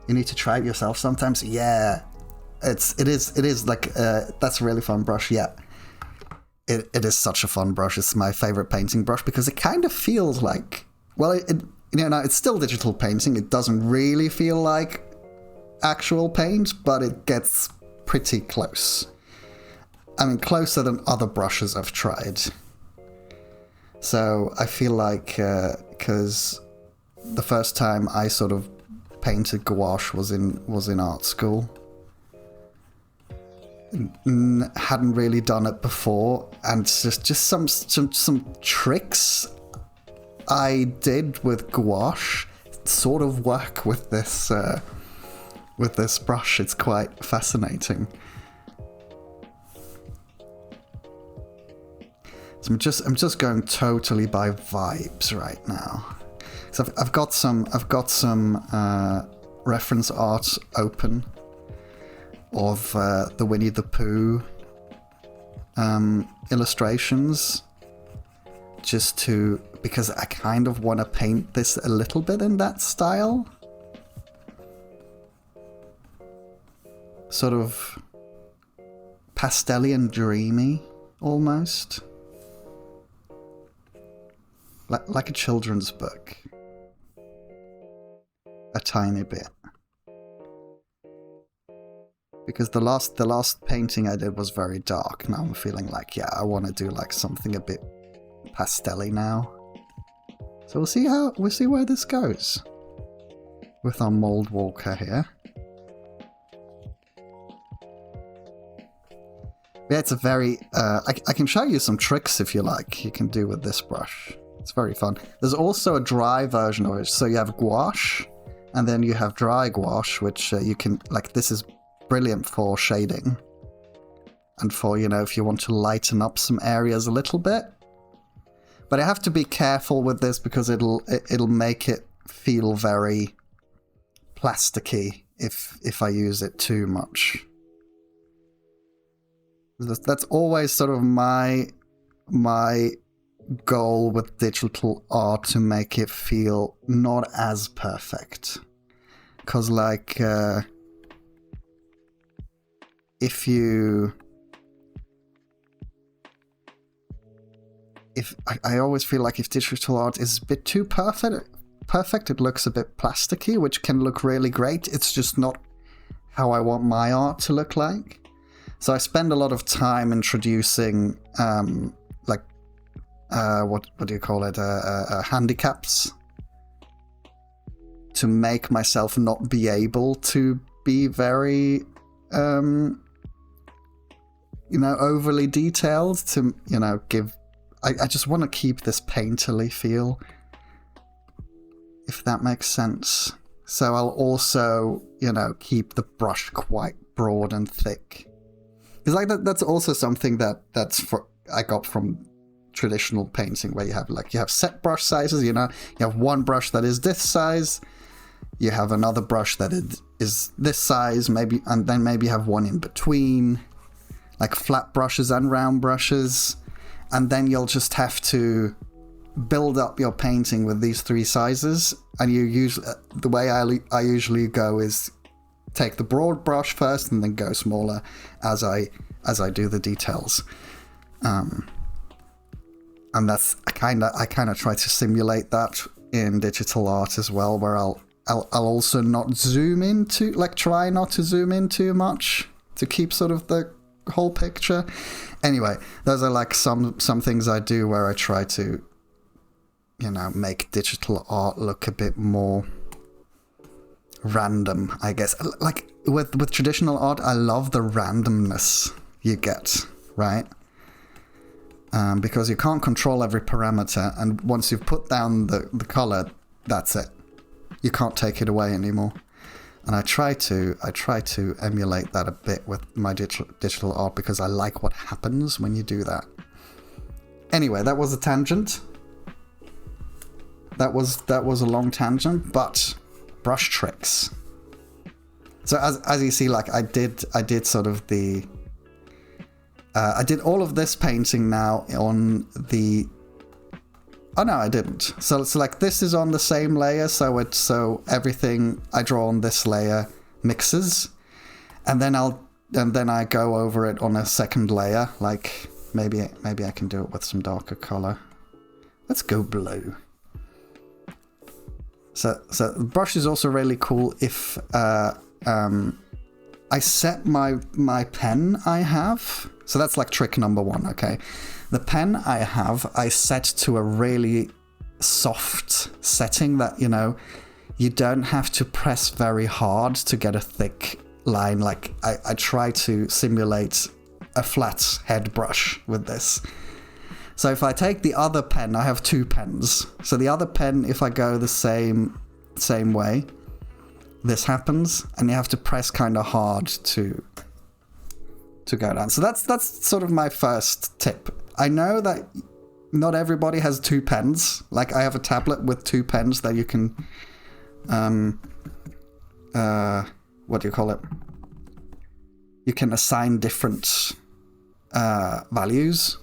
You need to try it yourself sometimes. Yeah, it is like that's a really fun brush. Yeah, it is such a fun brush. It's my favorite painting brush because it kind of feels like, well, it's still digital painting. It doesn't really feel like actual paint, but it gets pretty close. I mean, closer than other brushes I've tried. So I feel like, because the first time I sort of painted gouache was in art school. Hadn't really done it before, and just some tricks I did with gouache sort of work with this brush. It's quite fascinating. So I'm just going totally by vibes right now. So I've got some reference art open of the Winnie the Pooh illustrations, because I kind of want to paint this a little bit in that style. Sort of pastel-y and dreamy, almost. Like a children's book. A tiny bit. Because the last painting I did was very dark. Now I'm feeling like, yeah, I want to do like something a bit pastel-y now. So we'll see where this goes. With our mold walker here. Yeah, it's a very... I can show you some tricks if you like, you can do with this brush. It's very fun. There's also a dry version of it. So you have gouache, and then you have dry gouache, which you can... Like, this is brilliant for shading. And for, if you want to lighten up some areas a little bit. But I have to be careful with this because it'll make it feel very plasticky if I use it too much. That's always sort of my goal with digital art, to make it feel not as perfect. Because like if I always feel like if digital art is a bit too perfect, it looks a bit plasticky, which can look really great. It's just not how I want my art to look like. So I spend a lot of time introducing, what do you call it, handicaps, to make myself not be able to be very, overly detailed, to, give... I just want to keep this painterly feel, if that makes sense. So I'll also, keep the brush quite broad and thick. Because like that's also something I got from traditional painting, where you have set brush sizes. You have one brush that is this size, you have another brush that is this size, maybe, and then maybe you have one in between, like flat brushes and round brushes, and then you'll just have to build up your painting with these three sizes. And the way I usually go is take the broad brush first and then go smaller as I do the details. And that's I kind of try to simulate that in digital art as well, where I'll also not zoom in try not to zoom in too much to keep sort of the whole picture. Anyway, those are like some things I do where I try to make digital art look a bit more random, I guess. Like with traditional art, I love the randomness you get, right? Because you can't control every parameter, and once you've put down the color, that's it. You can't take it away anymore. And I try to emulate that a bit with my digital art, because I like what happens when you do that. Anyway, that was a tangent. That was a long tangent, but brush tricks. So as you see, like I did sort of the I did all of this painting now on the Oh no, I didn't. So it's like this is on the same layer, so everything I draw on this layer mixes, and then I go over it on a second layer. Like maybe I can do it with some darker color. Let's go blue. So the brush is also really cool if I set my pen I have. So that's like trick number one, okay? The pen I have, I set to a really soft setting that, you know, you don't have to press very hard to get a thick line. Like I try to simulate a flat head brush with this. So if I take the other pen, I have two pens. So the other pen, if I go the same way, this happens, and you have to press kind of hard to go down. So that's sort of my first tip. I know that not everybody has two pens. Like I have a tablet with two pens that you can, what do you call it? You can assign different values.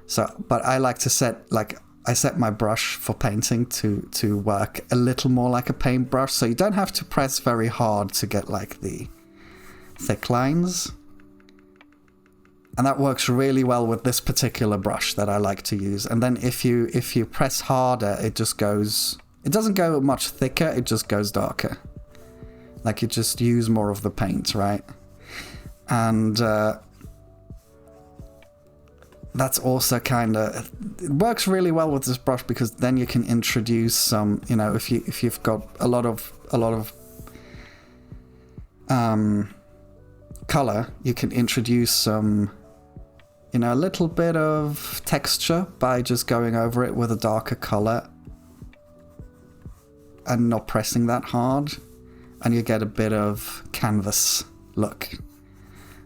So, but I like to set, like, I set my brush for painting to work a little more like a paintbrush, so you don't have to press very hard to get, like, the thick lines. And that works really well with this particular brush that I like to use. And then if you press harder, it just goes, it doesn't go much thicker, it just goes darker. Like, you just use more of the paint, right? And, that's also kind of, it works really well with this brush because then you can introduce some, you know, if you've got a lot of color, you can introduce some, you know, a little bit of texture by just going over it with a darker color and not pressing that hard, and you get a bit of canvas look.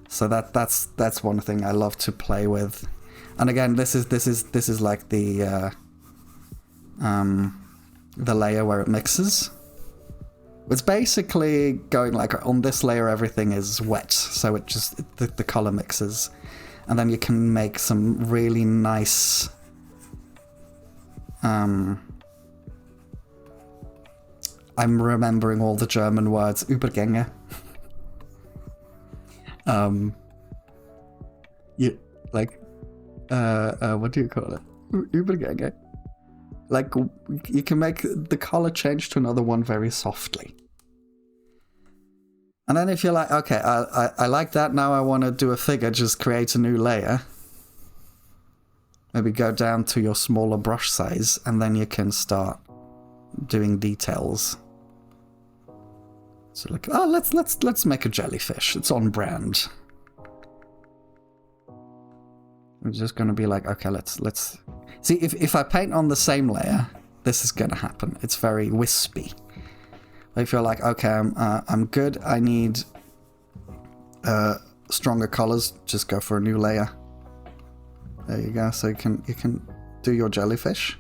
So that's one thing I love to play with. And again, this is like the layer where it mixes. It's basically going like on this layer everything is wet, so it just the color mixes, and then you can make some really nice I'm remembering all the German words. Übergänge. You like. What do you call it? Übergänge. Like, you can make the color change to another one very softly. And then if you're like, okay, I like that, now I want to do a figure, just create a new layer. Maybe go down to your smaller brush size, and then you can start doing details. So like, oh, let's make a jellyfish. It's on brand. I'm just going to be like, okay, let's see if I paint on the same layer, this is going to happen. It's very wispy. If you're like, okay, I'm good. I need stronger colors. Just go for a new layer. There you go. So you can do your jellyfish,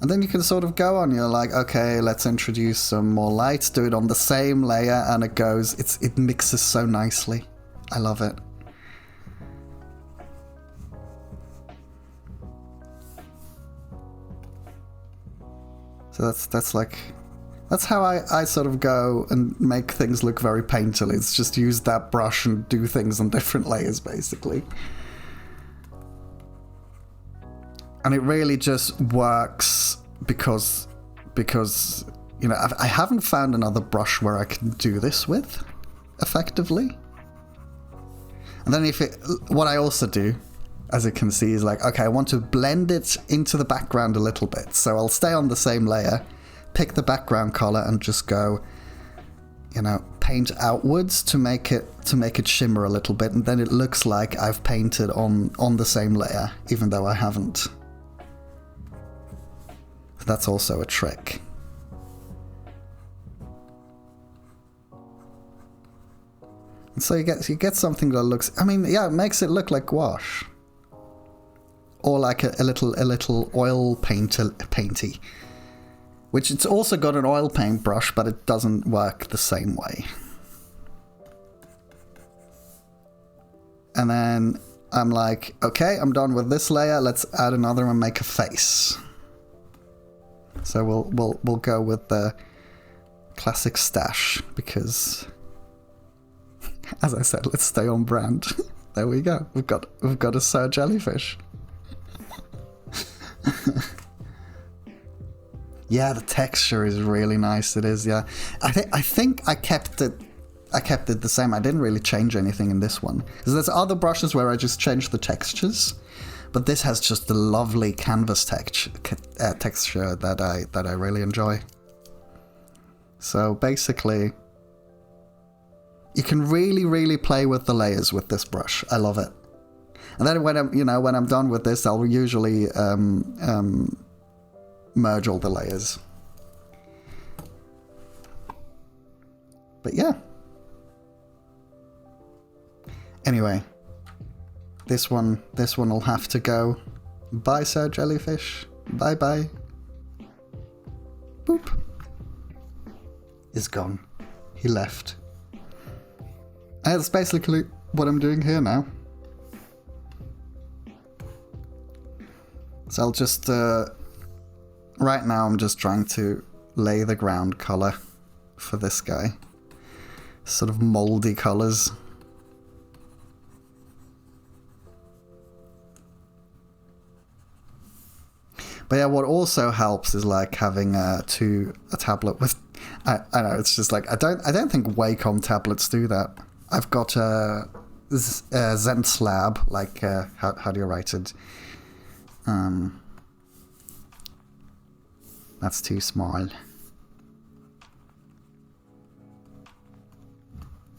and then you can sort of go on. You're like, okay, let's introduce some more lights. Do it on the same layer, and it mixes so nicely. I love it. So that's how I sort of go and make things look very painterly. It's just use that brush and do things on different layers, basically. And it really just works because you know, I haven't found another brush where I can do this with effectively. And then what I also do, as you can see, is like, okay, I want to blend it into the background a little bit. So I'll stay on the same layer, pick the background color, and just go, you know, paint outwards to make it shimmer a little bit, and then it looks like I've painted on the same layer, even though I haven't. That's also a trick. And so you get something that looks, I mean, yeah, it makes it look like gouache, or like a little oil painty, which it's also got an oil paint brush, but it doesn't work the same way. And then I'm like, okay, I'm done with this layer. Let's add another and make a face. So we'll go with the classic stash because, as I said, let's stay on brand. There we go. We've got a Sir Jellyfish. Yeah, the texture is really nice. It is. Yeah, I think I kept it the same. I didn't really change anything in this one because there's other brushes where I just changed the textures, but this has just the lovely canvas texture that I really enjoy. So basically, you can really play with the layers with this brush. I love it. And then when I'm done with this, I'll usually merge all the layers. But yeah. Anyway, this one will have to go. Bye, Sir Jellyfish. Bye bye. Boop. Is gone. He left. And that's basically what I'm doing here now. So I'll just right now I'm just trying to lay the ground color for this guy. Sort of moldy colors. But yeah, what also helps is like having a tablet with. I know it's just like I don't think Wacom tablets do that. I've got a ZenSlab, like how do you write it? That's too small.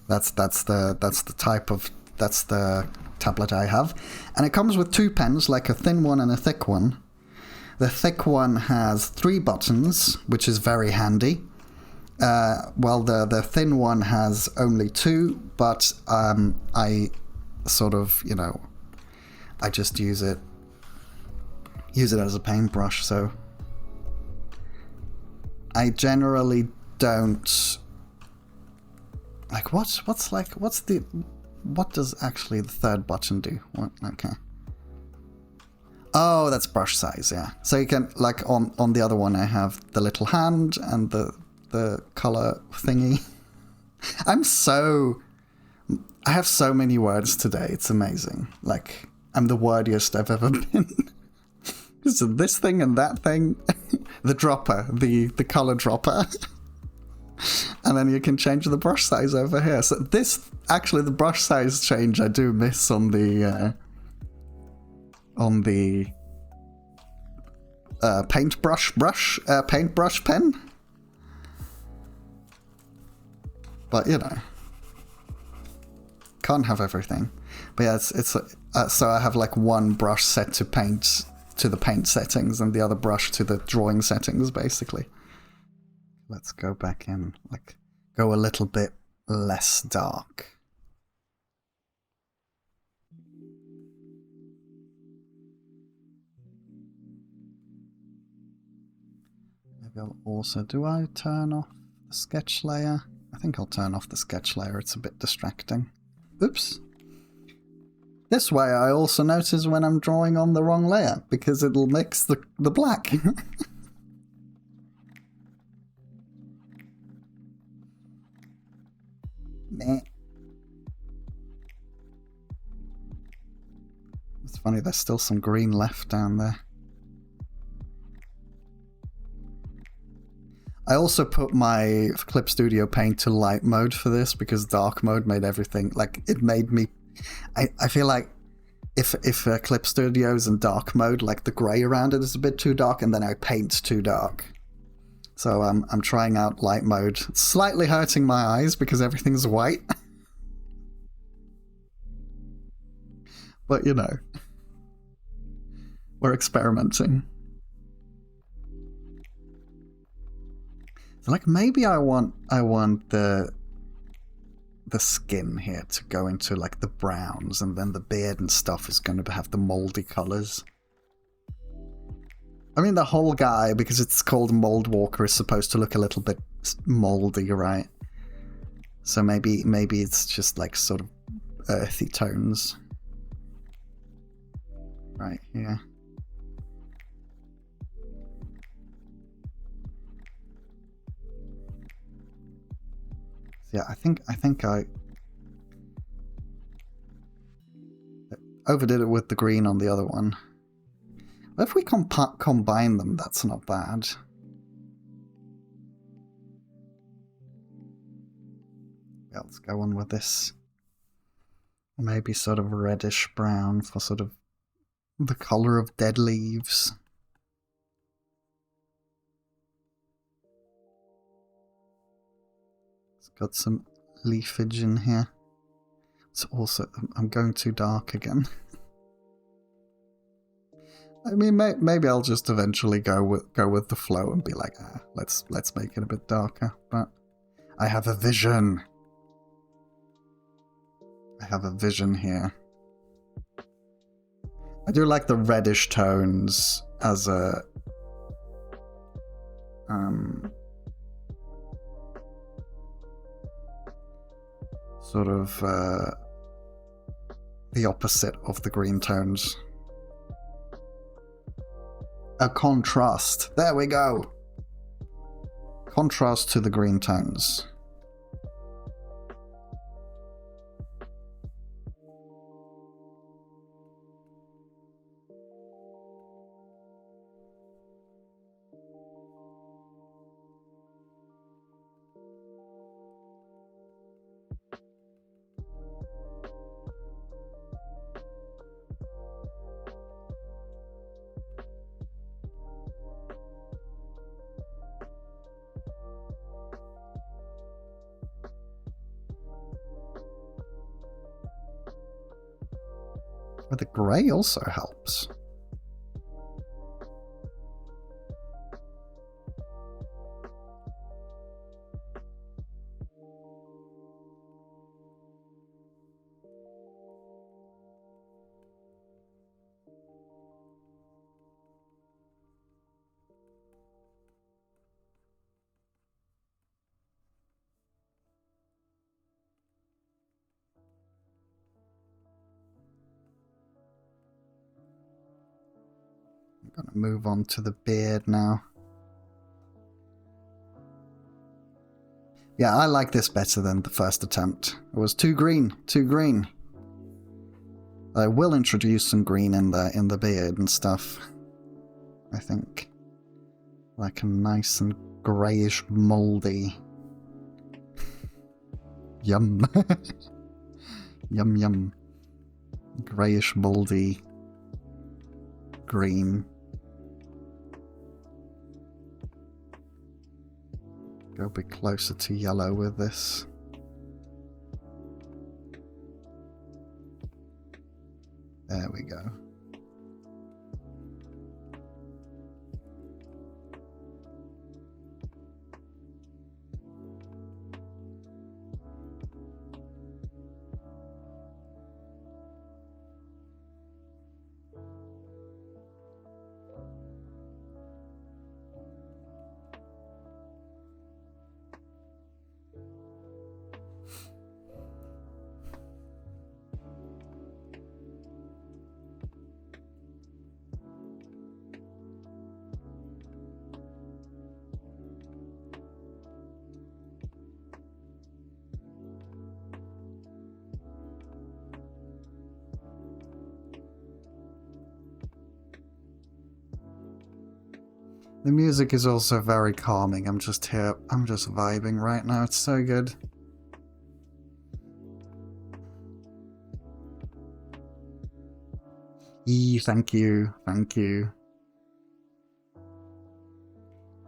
That's the tablet I have, and it comes with two pens, like a thin one and a thick one. The thick one has 3 buttons, which is very handy. While the thin one has only 2, but I sort of, I just use it as a paintbrush, so I generally don't like what does actually the third button do? What? Okay. Oh, that's brush size, yeah. So you can, like, on the other one I have the little hand and the color thingy. I have so many words today, it's amazing. Like, I'm the wordiest I've ever been. So this thing and that thing. The dropper, the color dropper. And then you can change the brush size over here. So this, actually the brush size change I do miss on the paintbrush pen. But can't have everything. But yeah, it's so I have like one brush set to paint, to the paint settings, and the other brush to the drawing settings, basically. Let's go back in, like, go a little bit less dark. Maybe I'll also, do I turn off the sketch layer? I think I'll turn off the sketch layer, it's a bit distracting. Oops. This way I also notice when I'm drawing on the wrong layer, because it'll mix the black. Meh. It's funny, there's still some green left down there. I also put my Clip Studio Paint to light mode for this, because dark mode made everything, like, it made me... I feel like if Clip Studio's in dark mode, like the grey around it is a bit too dark, and then I paint too dark. So I'm trying out light mode. It's slightly hurting my eyes because everything's white. But we're experimenting. So like maybe I want the skin here to go into like the browns, and then the beard and stuff is going to have the moldy colors. I mean, the whole guy, because it's called Mold Walker, is supposed to look a little bit moldy, right? So maybe it's just like sort of earthy tones. right here. Yeah, I think I overdid it with the green on the other one. But if we combine them, that's not bad. Yeah, let's go on with this. Maybe sort of reddish brown for sort of the color of dead leaves. It's got some leafage in here. It's also, I'm going too dark again. I mean, maybe I'll just eventually go with the flow and be like, let's make it a bit darker. But I have a vision. I have a vision here. I do like the reddish tones as a sort of the opposite of the green tones. A contrast. There we go. Contrast to the green tones. But the grey also helps. I'm gonna move on to the beard now. Yeah, I like this better than the first attempt. It was too green, too green. I will introduce some green in the beard and stuff. I think. Like a nice and greyish moldy. Yum. Yum yum. Greyish moldy green. Go a bit closer to yellow with this. There we go. The music is also very calming. I'm just here, I'm just vibing right now. It's so good. Thank you, thank you.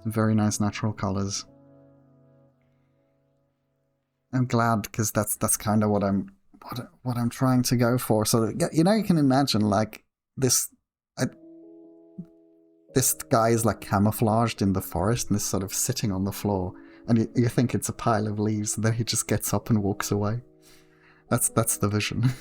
Very nice natural colors. I'm glad because that's kind of what I'm trying to go for. So that, you know, you can imagine like this. This guy is like camouflaged in the forest and is sort of sitting on the floor, and you think it's a pile of leaves, and then he just gets up and walks away. That's the vision.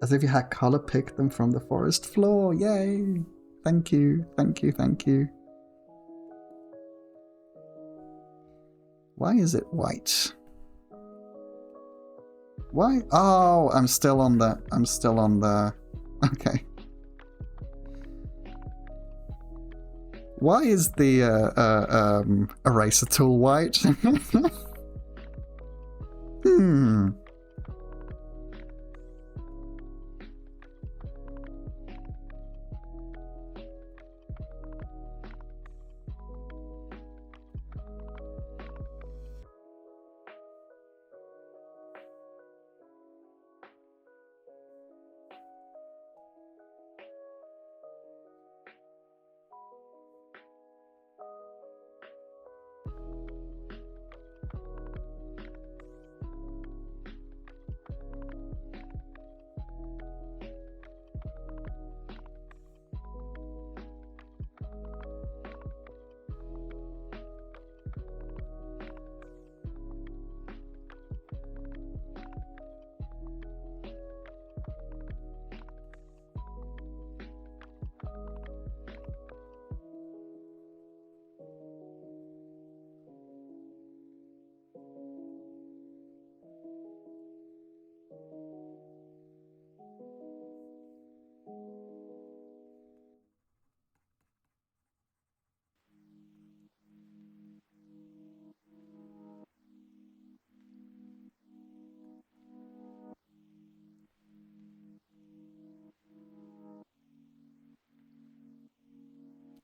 As if you had color picked them from the forest floor. Yay! Thank you, thank you, thank you. Why is it white? Why? Oh, I'm still on the... Okay. Why is the eraser tool white? Hmm.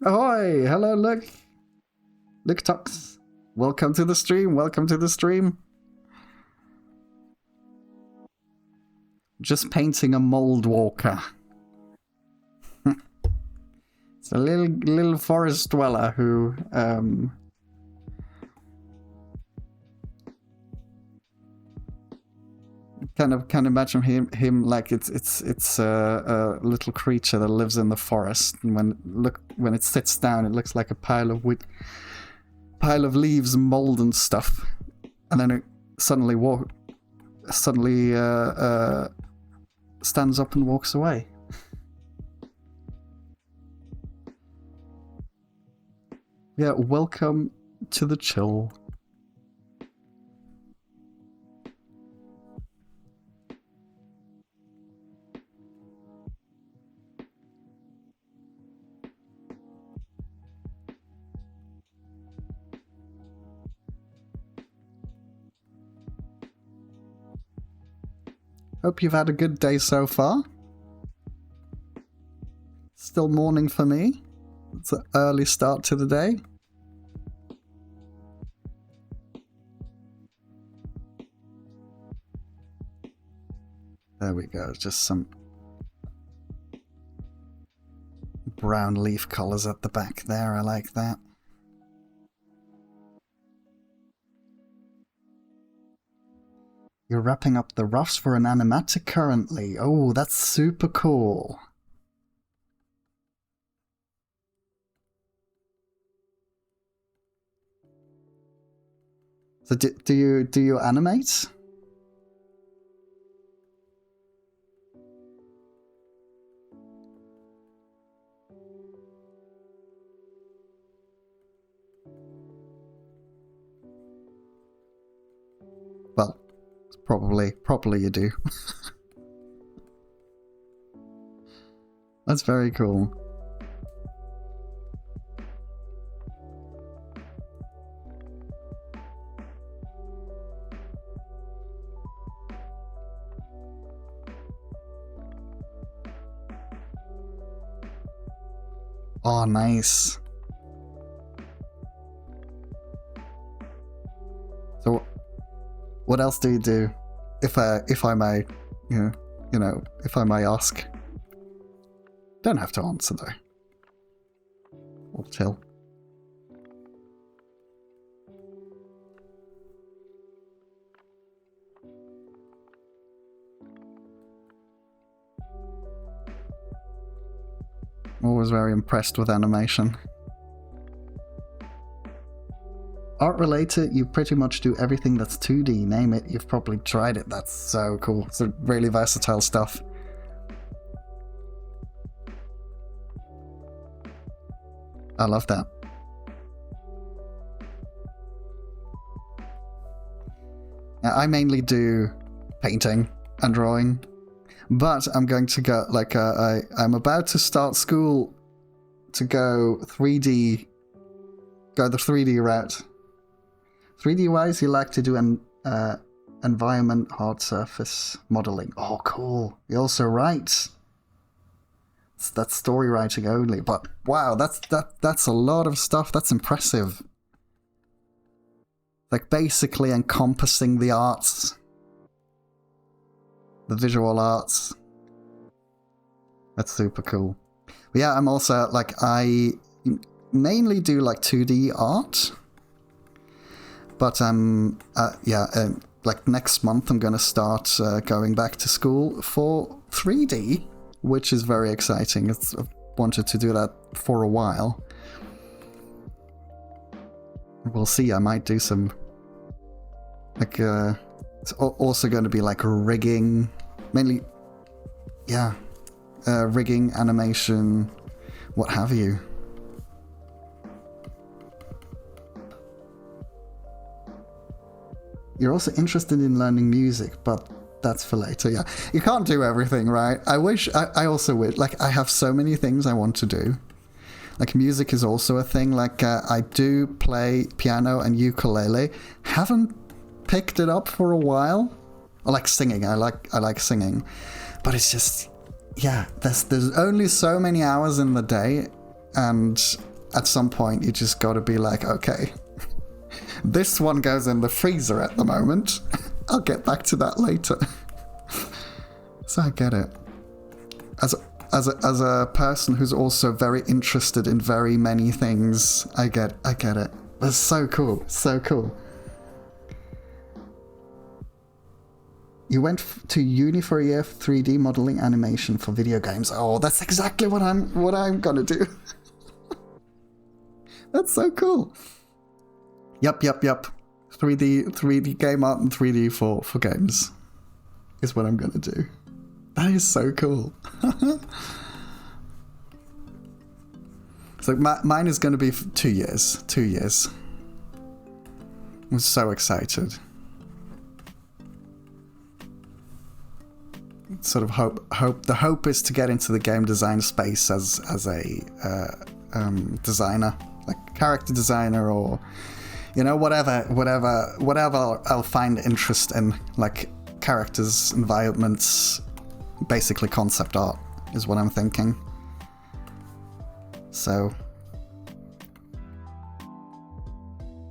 Ahoy! Hello, look. Look, Tox. Welcome to the stream. Welcome to the stream. Just painting a mold walker. It's a little forest dweller who can't imagine him like it's a little creature that lives in the forest, and when it sits down, it looks like a pile of leaves and mold and stuff, and then it suddenly stands up and walks away. Yeah, welcome to the chill. Hope you've had a good day so far. Still morning for me. It's an early start to the day. There we go, just some brown leaf colours at the back there, I like that. You're wrapping up the roughs for an animatic currently. Oh, that's super cool. So do you animate? Well, probably you do. That's very cool. Oh, nice. So, what else do you do, if I may, you know, if I may ask? Don't have to answer though. Or chill. Always very impressed with animation. Art related, you pretty much do everything that's 2D. Name it, you've probably tried it. That's so cool. It's really versatile stuff. I love that. I mainly do painting and drawing. But I'm going to go, like, I'm about to start school to go the 3D route. 3D wise, you like to do an environment hard surface modeling. Oh, cool. You also write. That's story writing only, but wow, that's a lot of stuff. That's impressive. Like basically encompassing the arts, the visual arts. That's super cool. But yeah, I'm also like, I mainly do like 2D art, but like next month I'm gonna start going back to school for 3D, which is very exciting. I've wanted to do that for a while. We'll see. I might do some like it's also going to be like rigging, mainly, yeah, rigging, animation, what have you. You're also interested in learning music, but that's for later. Yeah, you can't do everything, right? I also wish, like, I have so many things I want to do. Like, music is also a thing. Like, I do play piano and ukulele. Haven't picked it up for a while. I like singing. I like singing, but it's just, yeah. There's only so many hours in the day, and at some point you just got to be like, okay, this one goes in the freezer at the moment. I'll get back to that later. So I get it. As a person who's also very interested in very many things, I get it. That's so cool. So cool. You went to uni for a year of 3D modeling animation for video games. Oh, that's exactly what I'm gonna do. That's so cool. Yep. 3D game art and 3D for games is what I'm gonna do. That is so cool. So mine is gonna be 2 years. 2 years. I'm so excited. Sort of hope. The hope is to get into the game design space as a designer, like character designer, or whatever I'll find interest in, like characters, environments, basically concept art is what I'm thinking. So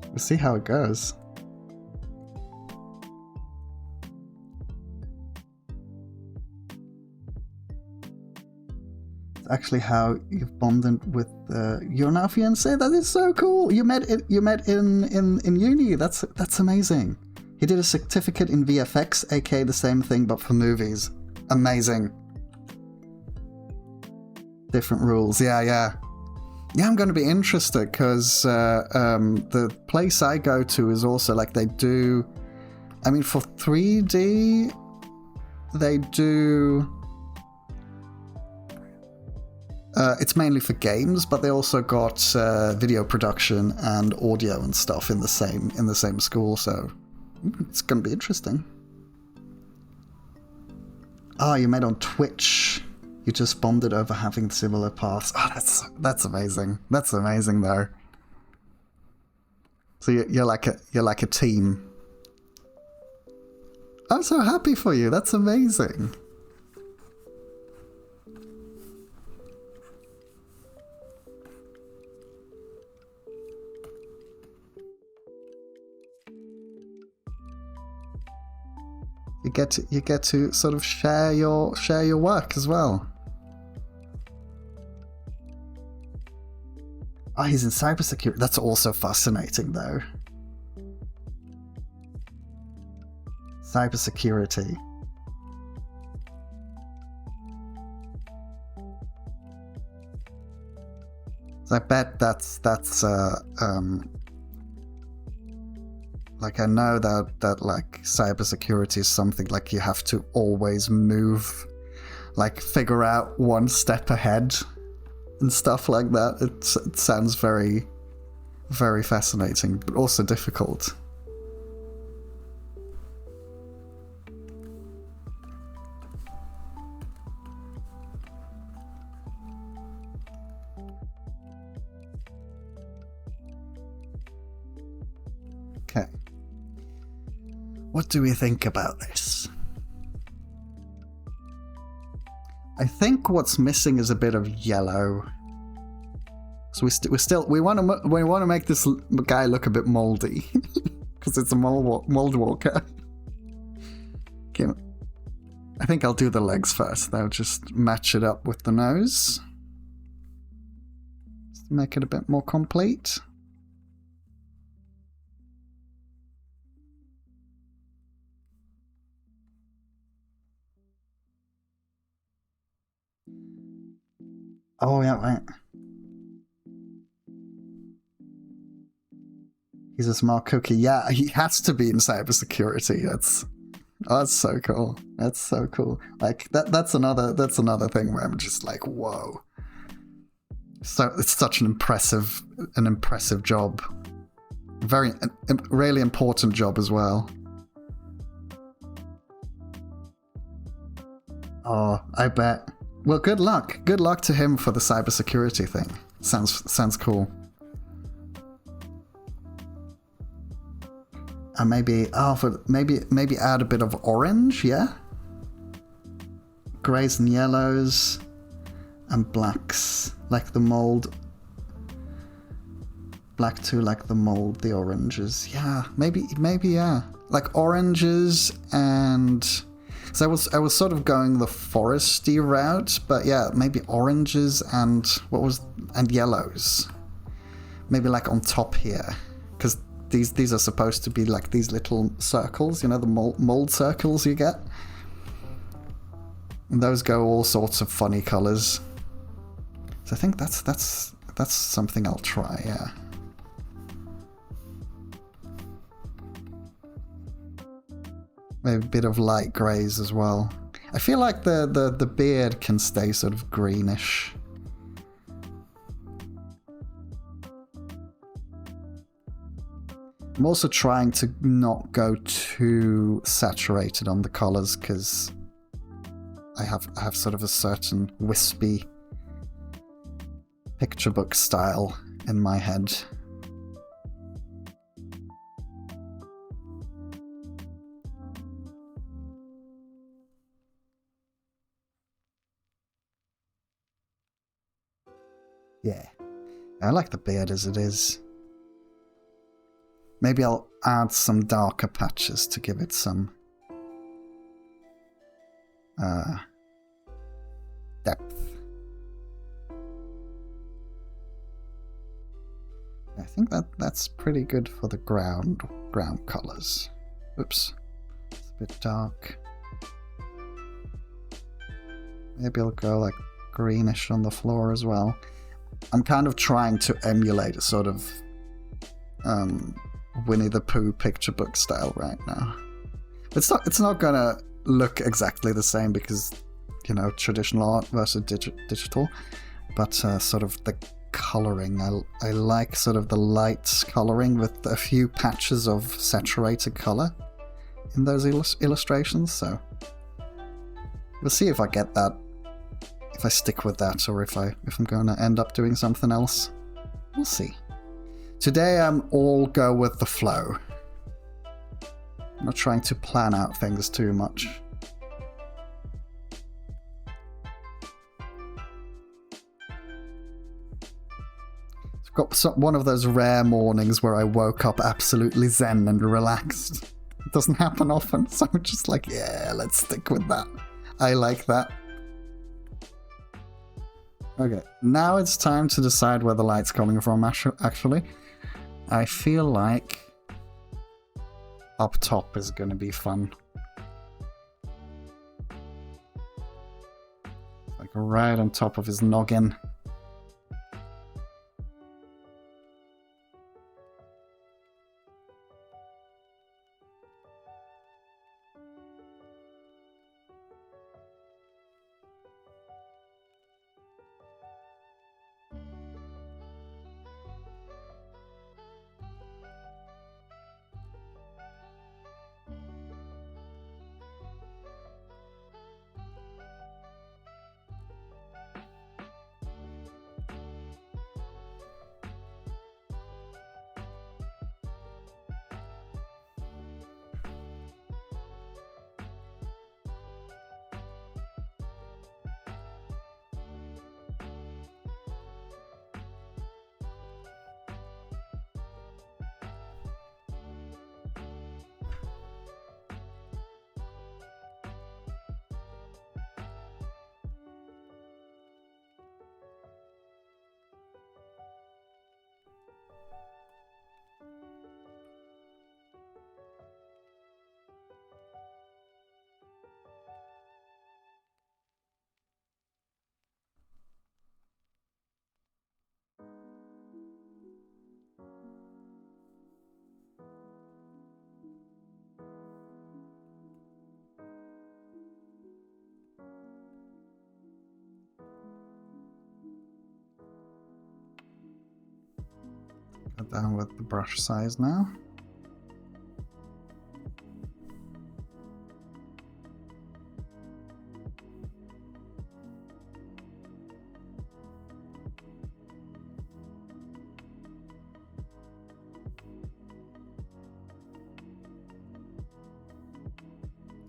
we'll see how it goes. Actually how you've bonded with your now fiancé. That is so cool. You met in uni. That's amazing. He did a certificate in VFX, aka the same thing but for movies. Amazing. Different rules. Yeah, I'm going to be interested because the place I go to is also like they do, I mean, for 3D they do, it's mainly for games, but they also got video production and audio and stuff in the same school, so it's going to be interesting. Ah, you met on Twitch. You just bonded over having similar paths. Oh, that's amazing. That's amazing, though. So you're like a team. I'm so happy for you. That's amazing. You get to sort of share your work as well. Oh, he's in cybersecurity. That's also fascinating, though. Cybersecurity. So I bet that's like, I know that like cybersecurity is something like you have to always move, like figure out one step ahead and stuff like that. It sounds very, very fascinating, but also difficult. Okay. What do we think about this? I think what's missing is a bit of yellow. So we want to make this guy look a bit moldy because it's a mold walker. Okay. I think I'll do the legs first though, just match it up with the nose. Just make it a bit more complete. Oh yeah, right. He's a smart cookie. Yeah, he has to be in cybersecurity. That's so cool. That's so cool. Like that's another thing where I'm just like, whoa. So it's such an impressive job. Really important job as well. Oh, I bet. Well, good luck. Good luck to him for the cybersecurity thing. Sounds cool. And maybe maybe add a bit of orange, yeah? Greys and yellows and blacks, like the mold. Black too, like the mold, the oranges. Yeah, maybe yeah. Like oranges and so I was sort of going the foresty route, but yeah, maybe oranges and and yellows. Maybe like on top here, because these are supposed to be like these little circles, you know, the mold circles you get. And those go all sorts of funny colors. So I think that's something I'll try, yeah. Maybe a bit of light greys as well. I feel like the beard can stay sort of greenish. I'm also trying to not go too saturated on the colors because I have sort of a certain wispy picture book style in my head. Yeah, I like the beard as it is. Maybe I'll add some darker patches to give it some depth. I think that's pretty good for the ground colors. Oops, it's a bit dark. Maybe I'll go like greenish on the floor as well. I'm kind of trying to emulate a sort of Winnie the Pooh picture book style right now. It's not gonna look exactly the same because, you know, traditional art versus digital, but sort of the coloring. I like sort of the light coloring with a few patches of saturated color in those illustrations. So we'll see if I get that, if I stick with that, or if I'm going to end up doing something else. We'll see. Today I'm all go with the flow. I'm not trying to plan out things too much. I've got one of those rare mornings where I woke up absolutely zen and relaxed. It doesn't happen often, so I'm just like, yeah, let's stick with that. I like that. Okay, now it's time to decide where the light's coming from, actually. I feel like up top is going to be fun. Like right on top of his noggin. Go down with the brush size now.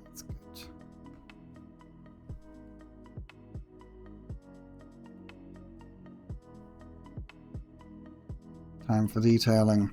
That's good. Time for detailing.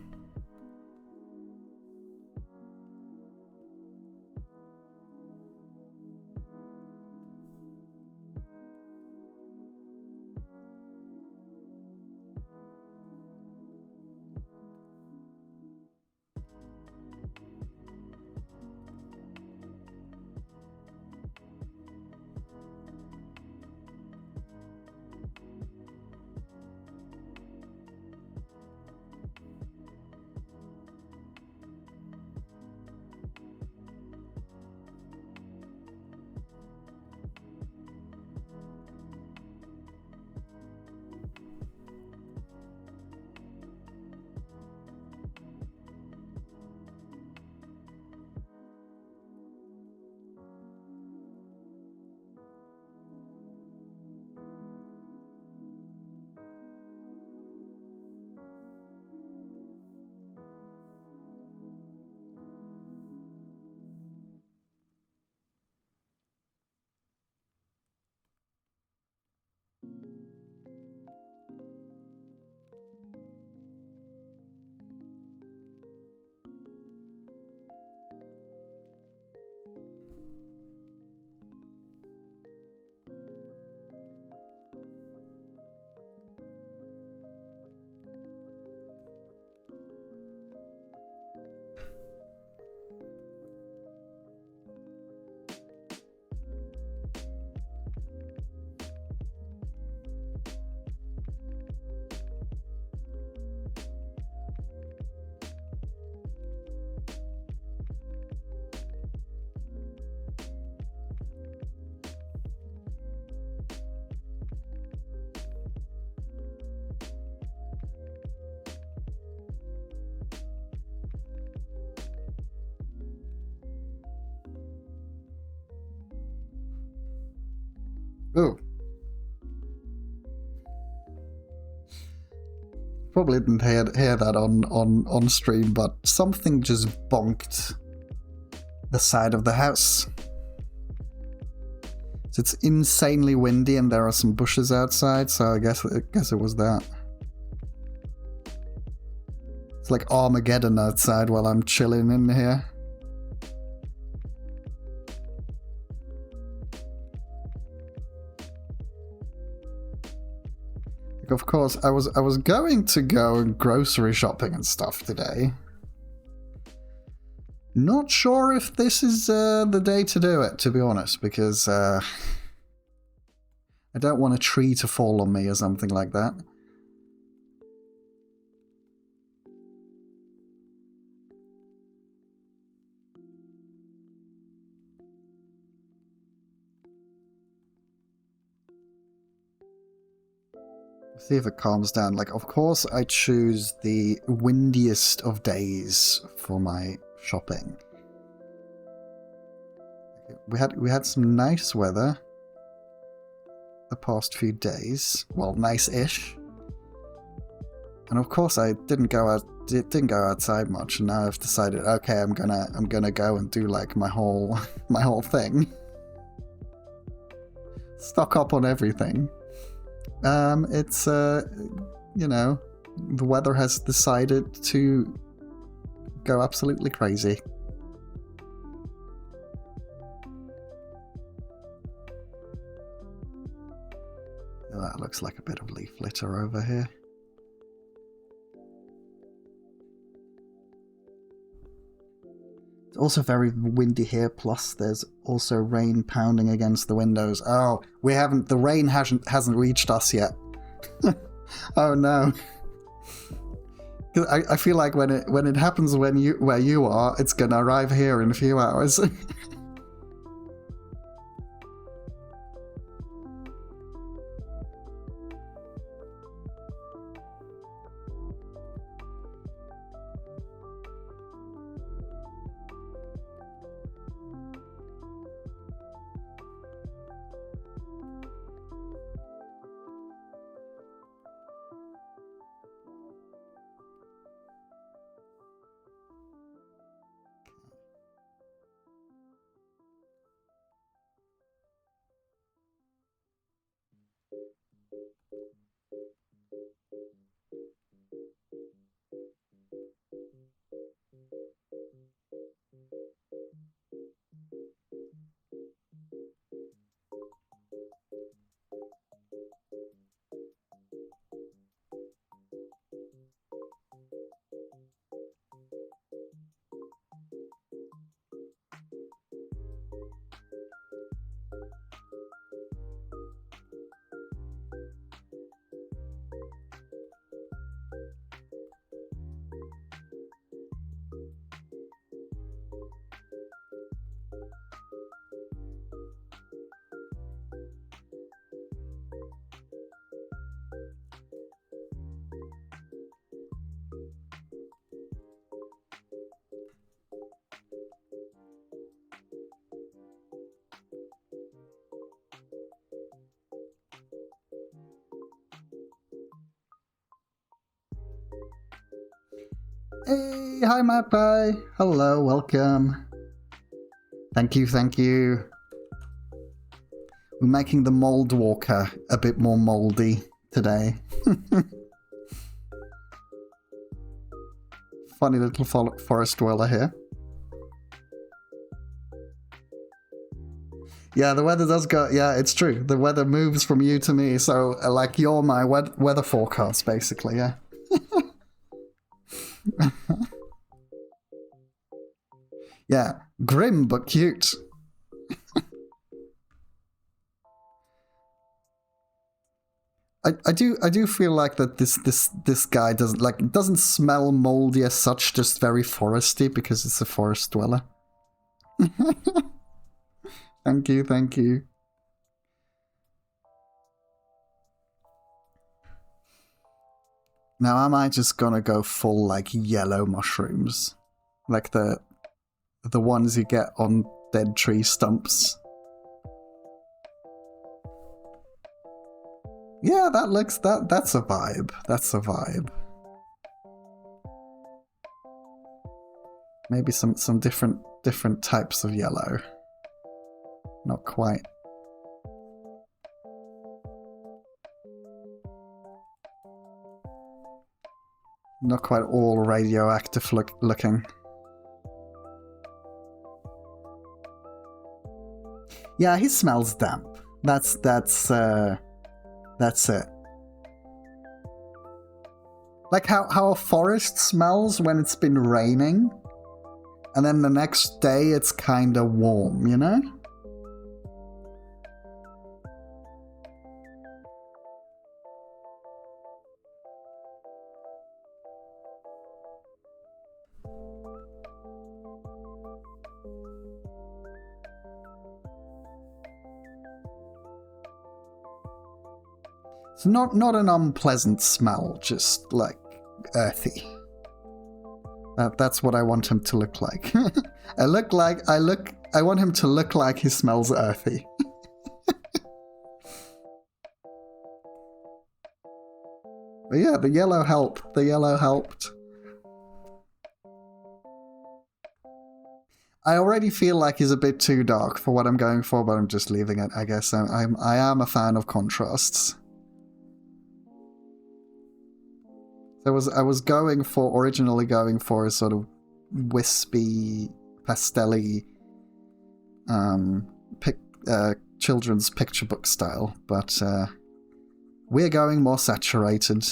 Ooh. Probably didn't hear that on stream, but something just bonked the side of the house. So it's insanely windy and there are some bushes outside, so I guess it was that. It's like Armageddon outside while I'm chilling in here. Of course, I was going to go grocery shopping and stuff today. Not sure if this is the day to do it, to be honest, because I don't want a tree to fall on me or something like that. See if it calms down. Like, of course, I choose the windiest of days for my shopping. We had some nice weather the past few days. Well, nice-ish. And of course, I didn't go outside much. And now I've decided, okay, I'm gonna go and do like my whole thing. Stock up on everything. It's, you know, the weather has decided to go absolutely crazy. That looks like a bit of leaf litter over here. It's also very windy here, plus there's also rain pounding against the windows. Oh, the rain hasn't reached us yet. Oh no. I feel like when it happens where you are, it's gonna arrive here in a few hours. Hey, hi Magpie. Hello, welcome. Thank you, thank you. We're making the mold walker a bit more moldy today. Funny little forest dweller here. Yeah, the weather does go... Yeah, it's true. The weather moves from you to me, so like you're my weather forecast, basically, yeah. Yeah, grim but cute. I do feel like that this guy doesn't smell moldy as such, just very foresty because it's a forest dweller. Thank you, thank you. Now am I just gonna go full like yellow mushrooms? Like the ones you get on dead tree stumps? Yeah, that looks that's a vibe. That's a vibe. Maybe some different types of yellow. Not quite. Not quite all radioactive looking. Yeah, he smells damp. That's it. Like how a forest smells when it's been raining, and then the next day it's kinda warm, you know? It's not an unpleasant smell, just like earthy. That's what I want him to look like. I want him to look like he smells earthy. But yeah, the yellow helped. The yellow helped. I already feel like he's a bit too dark for what I'm going for, but I'm just leaving it, I guess. I am a fan of contrasts. I was originally going for a sort of wispy, pastel-y children's picture book style, but we're going more saturated.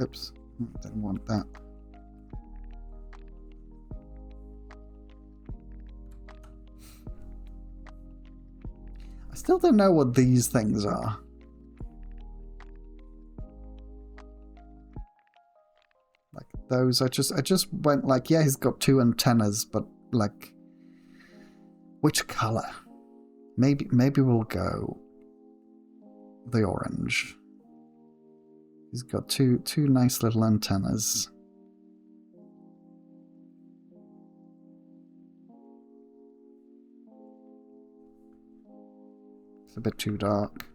Oops, didn't want that. I still don't know what these things are. Like those, I just went like, yeah, he's got two antennas, but like, which color? Maybe we'll go the orange. He's got two nice little antennas. It's a bit too dark.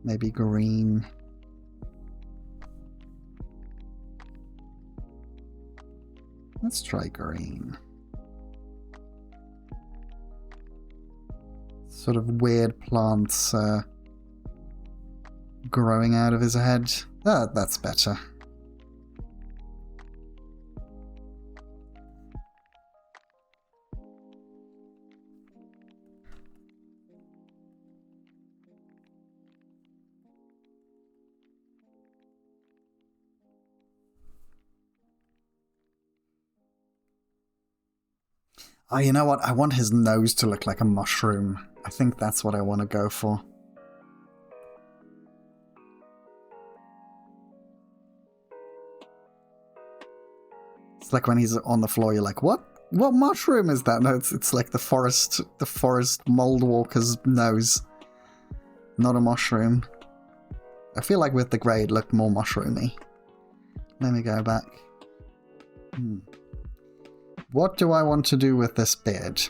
Maybe green. Let's try green. Sort of weird plants growing out of his head. Ah, that's better. Oh, you know what? I want his nose to look like a mushroom. I think that's what I want to go for. It's like when he's on the floor, you're like, what? What mushroom is that? No, it's like the forest mold walker's nose. Not a mushroom. I feel like with the grey it looked more mushroomy. Let me go back. What do I want to do with this beard?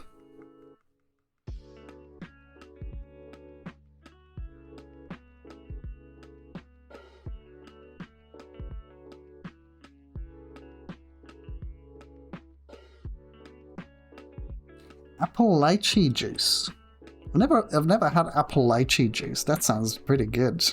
Apple lychee juice. I've never had apple lychee juice. That sounds pretty good.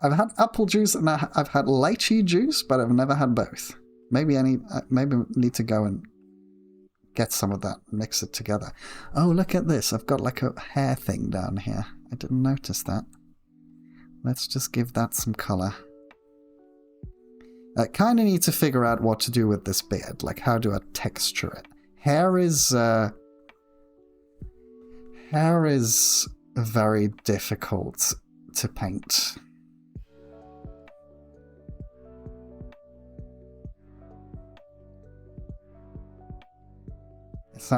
I've had apple juice and I've had lychee juice, but I've never had both. Maybe I need to go and get some of that, mix it together. Oh, look at this. I've got like a hair thing down here. I didn't notice that. Let's just give that some color. I kind of need to figure out what to do with this beard. Like, how do I texture it? Hair is very difficult to paint.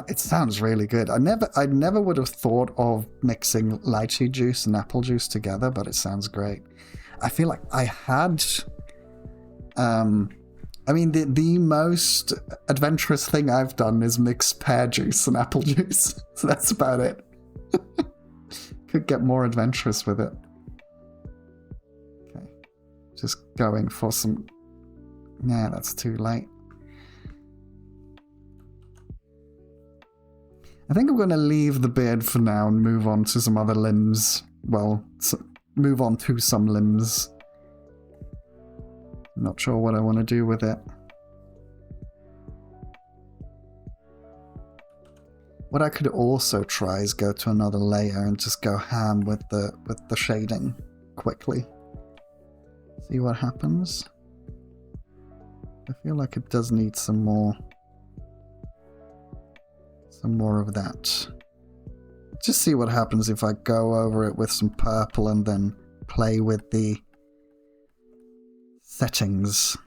It sounds really good. I never would have thought of mixing lychee juice and apple juice together, but it sounds great. I feel like I had... I mean, the most adventurous thing I've done is mix pear juice and apple juice. So that's about it. Could get more adventurous with it. Okay. Just going for some... Yeah, that's too late. I think I'm going to leave the beard for now and move on to some other limbs. Well, move on to some limbs. Not sure what I want to do with it. What I could also try is go to another layer and just go ham with the shading quickly. See what happens. I feel like it does need some more of that. Just see what happens if I go over it with some purple and then play with the settings.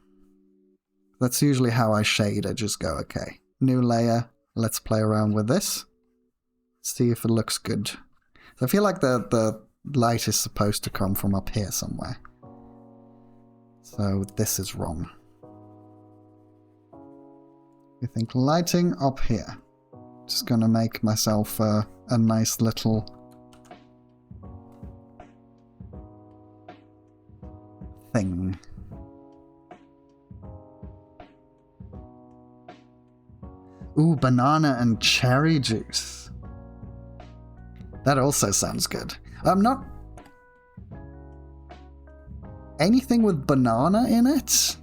That's usually how I shade. I just go, okay, new layer, let's play around with this. See if it looks good. So I feel like the light is supposed to come from up here somewhere. So this is wrong. You think lighting up here. Just gonna make myself a nice little thing. Ooh, banana and cherry juice. That also sounds good. I'm not... Anything with banana in it?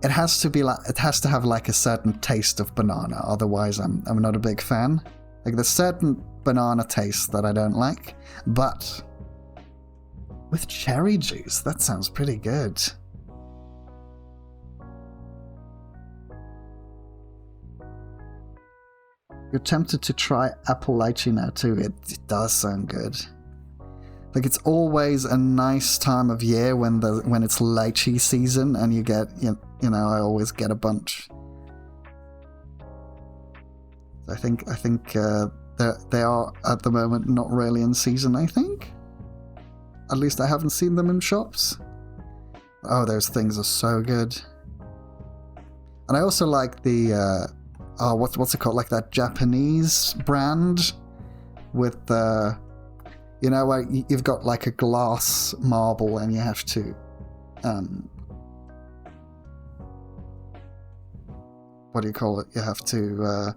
It has to be like, it has to have like a certain taste of banana, otherwise I'm not a big fan. Like there's certain banana taste that I don't like, but with cherry juice, that sounds pretty good. You're tempted to try apple lychee now too. It does sound good. Like it's always a nice time of year when it's lychee season and you get you know, I always get a bunch. I think they are at the moment not really in season, I think. At least I haven't seen them in shops. Oh, those things are so good. And I also like the oh, what's it called? Like that Japanese brand with the, you know, where you've got like a glass marble and you have to what do you call it? You have to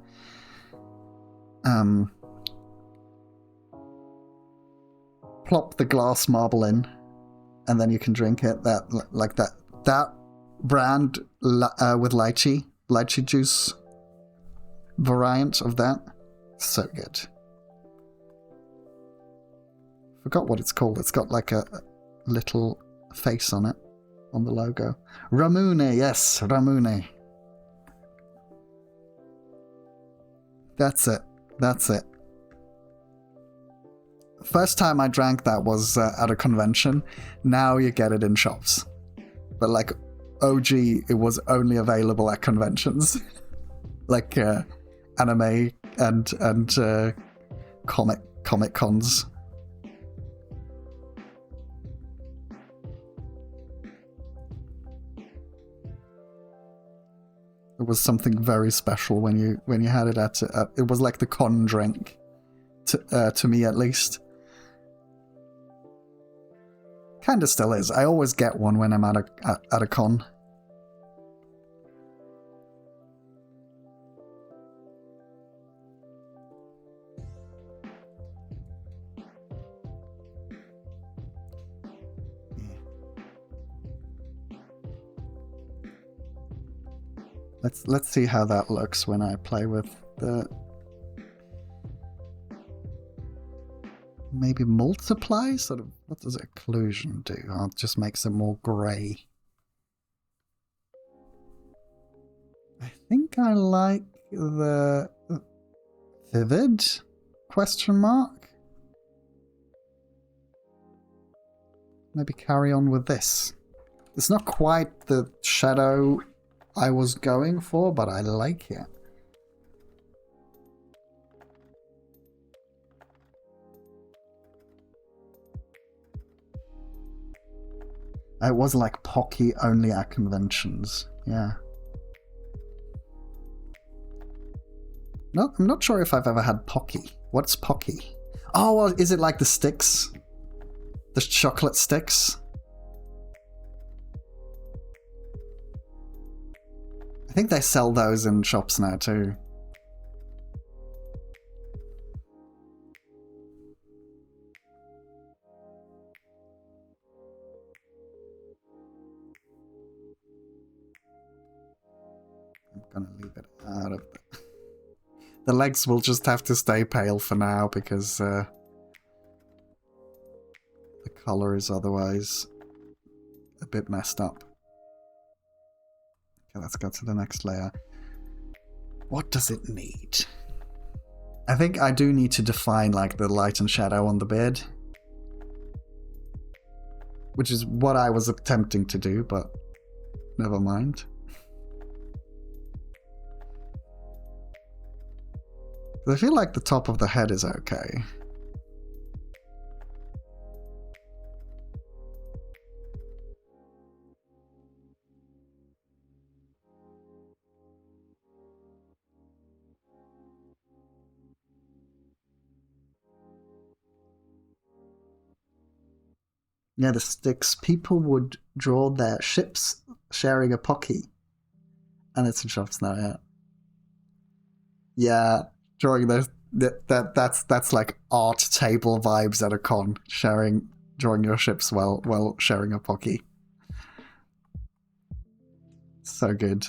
plop the glass marble in, and then you can drink it. That brand with lychee juice variant of that, so good. Forgot what it's called. It's got like a little face on it on the logo. Ramune, yes, Ramune. That's it. That's it. First time I drank that was at a convention. Now you get it in shops. But like OG, it was only available at conventions. like anime and comic cons. It was something very special when you had it at it was like the con drink to me at least. Kinda still is. I always get one when I'm at a con. Let's see how that looks when I play with the maybe multiply. Sort of, what does occlusion do? Oh, it just makes it more grey. I think I like the vivid question mark. Maybe carry on with this. It's not quite the shadow I was going for, but I like it. It was like Pocky only at conventions, yeah. No, I'm not sure if I've ever had Pocky. What's Pocky? Oh, well, is it like the sticks? The chocolate sticks? I think they sell those in shops now too. I'm gonna leave it out of the legs will just have to stay pale for now because the color is otherwise a bit messed up. Okay, let's go to the next layer. What does it need? I think I do need to define like the light and shadow on the beard, which is what I was attempting to do, but never mind. I feel like the top of the head is okay. Yeah, the sticks. People would draw their ships sharing a Pocky. And it's in shops now, yeah. Yeah, drawing those that's like art table vibes at a con, drawing your ships while sharing a Pocky. So good.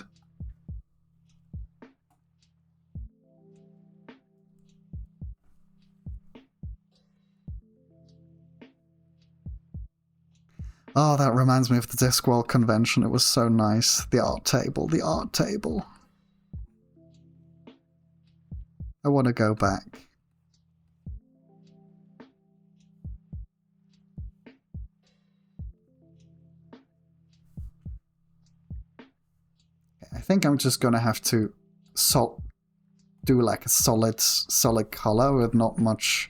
Oh, that reminds me of the Discworld convention. It was so nice. The art table, the art table. I want to go back. I think I'm just going to have to do like a solid color with not much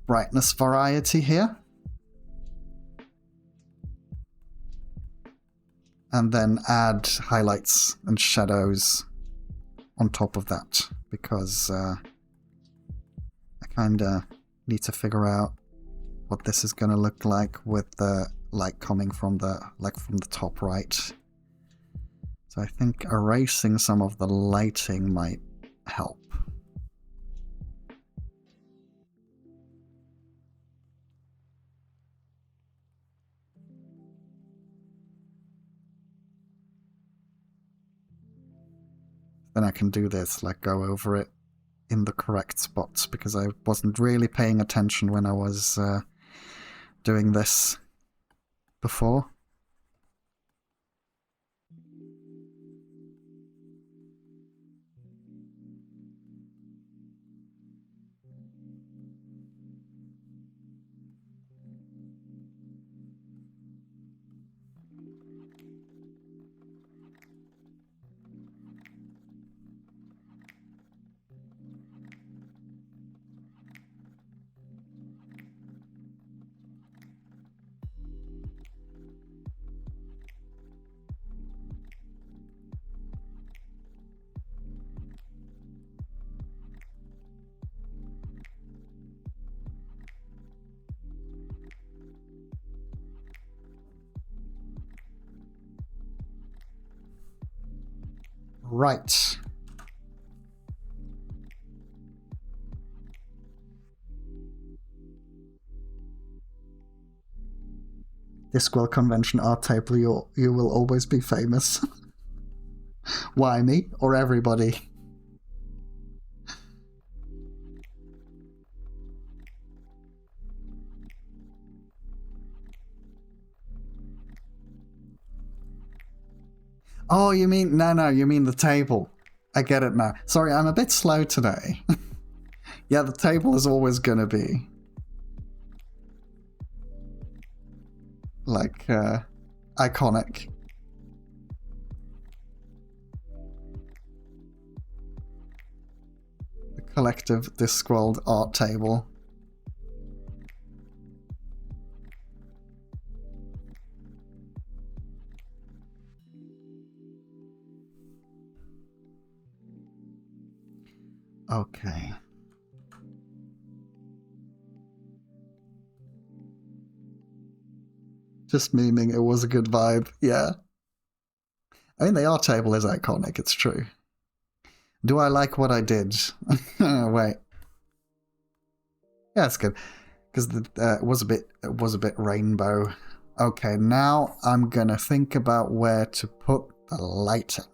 brightness variety here. And then add highlights and shadows on top of that, because I kind of need to figure out what this is going to look like with the light coming from the top right. So I think erasing some of the lighting might help. Then I can do this, like go over it in the correct spots, because I wasn't really paying attention when I was doing this before. Right. Discworld Convention art table, you will always be famous. Why me? Or everybody? Oh, you mean... No, you mean the table. I get it now. Sorry, I'm a bit slow today. Yeah, the table is always gonna be... like, iconic. The collective Discworld art table. Okay. Just memeing, it was a good vibe, yeah. I mean, the art table is iconic, it's true. Do I like what I did? Wait. Yeah, it's good. Because it was a bit rainbow. Okay, now I'm gonna think about where to put the lighting.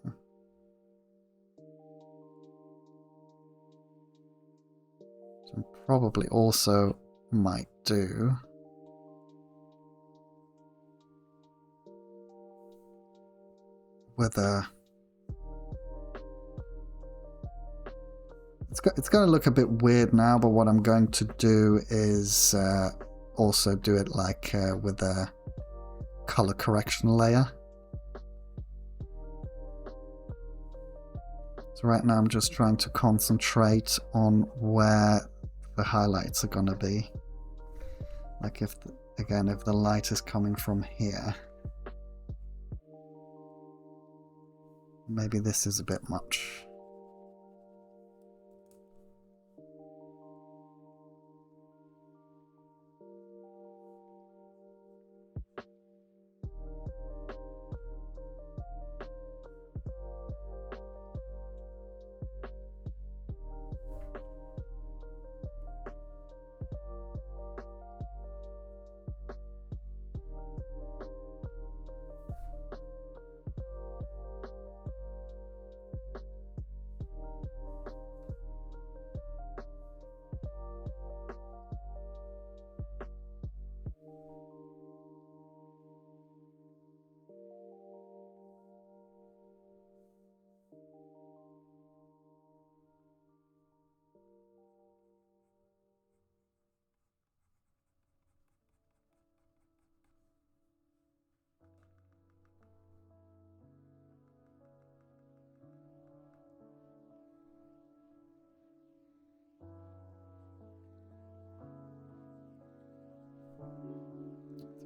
So probably also might do... whether... It's going to look a bit weird now, but what I'm going to do is also do it like with a color correction layer. So right now I'm just trying to concentrate on where the highlights are going to be. Like if, again, if the light is coming from here. Maybe this is a bit much.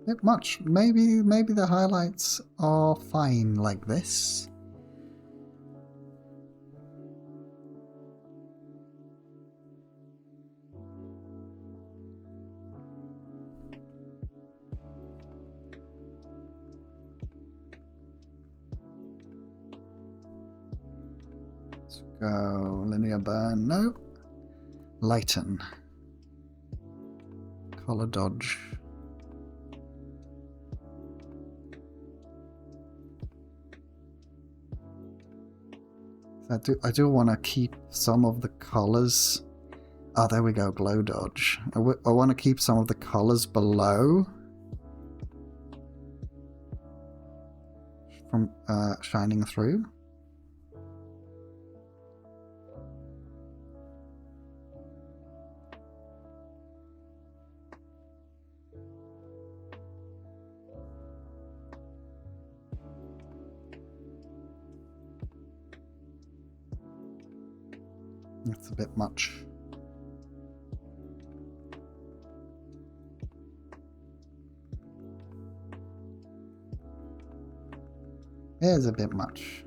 Bit much. Maybe the highlights are fine like this. Let's go linear burn. No. Lighten. Color dodge. I do want to keep some of the colors. Oh, there we go, glow dodge. I want to keep some of the colors below from shining through. That's a bit much. It's a bit much.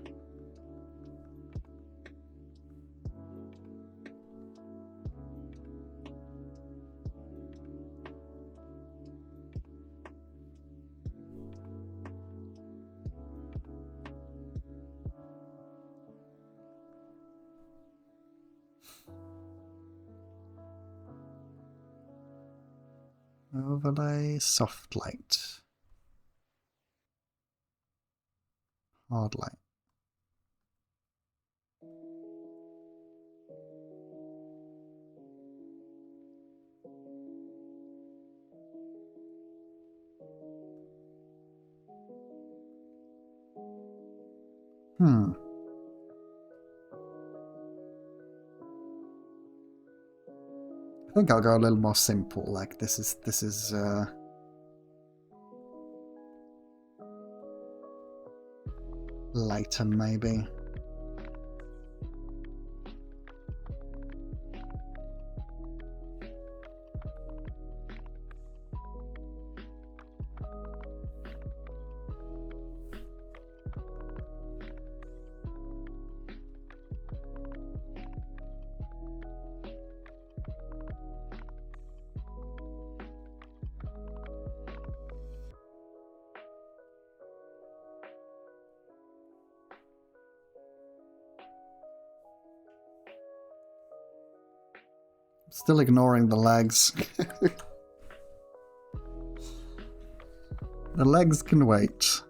Overlay, soft light, hard light. I think I'll go a little more simple, like this is lighter maybe. Still ignoring the legs. The legs can wait.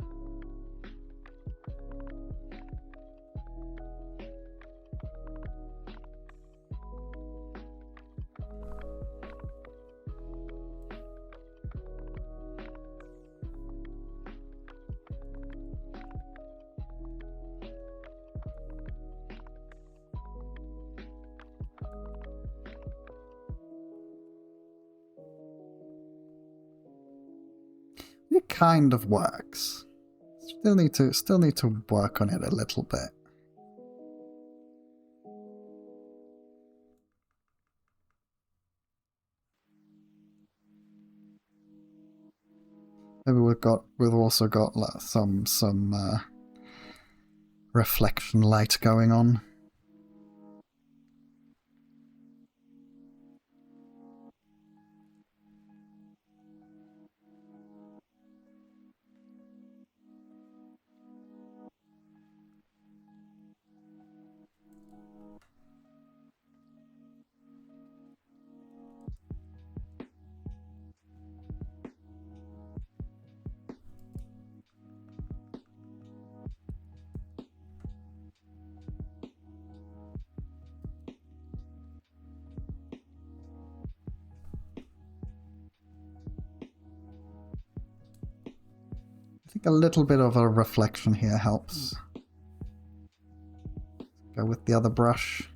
It kind of works. Still need to work on it a little bit. Maybe we've also got like, some reflection light going on. I think a little bit of a reflection here helps. Go with the other brush.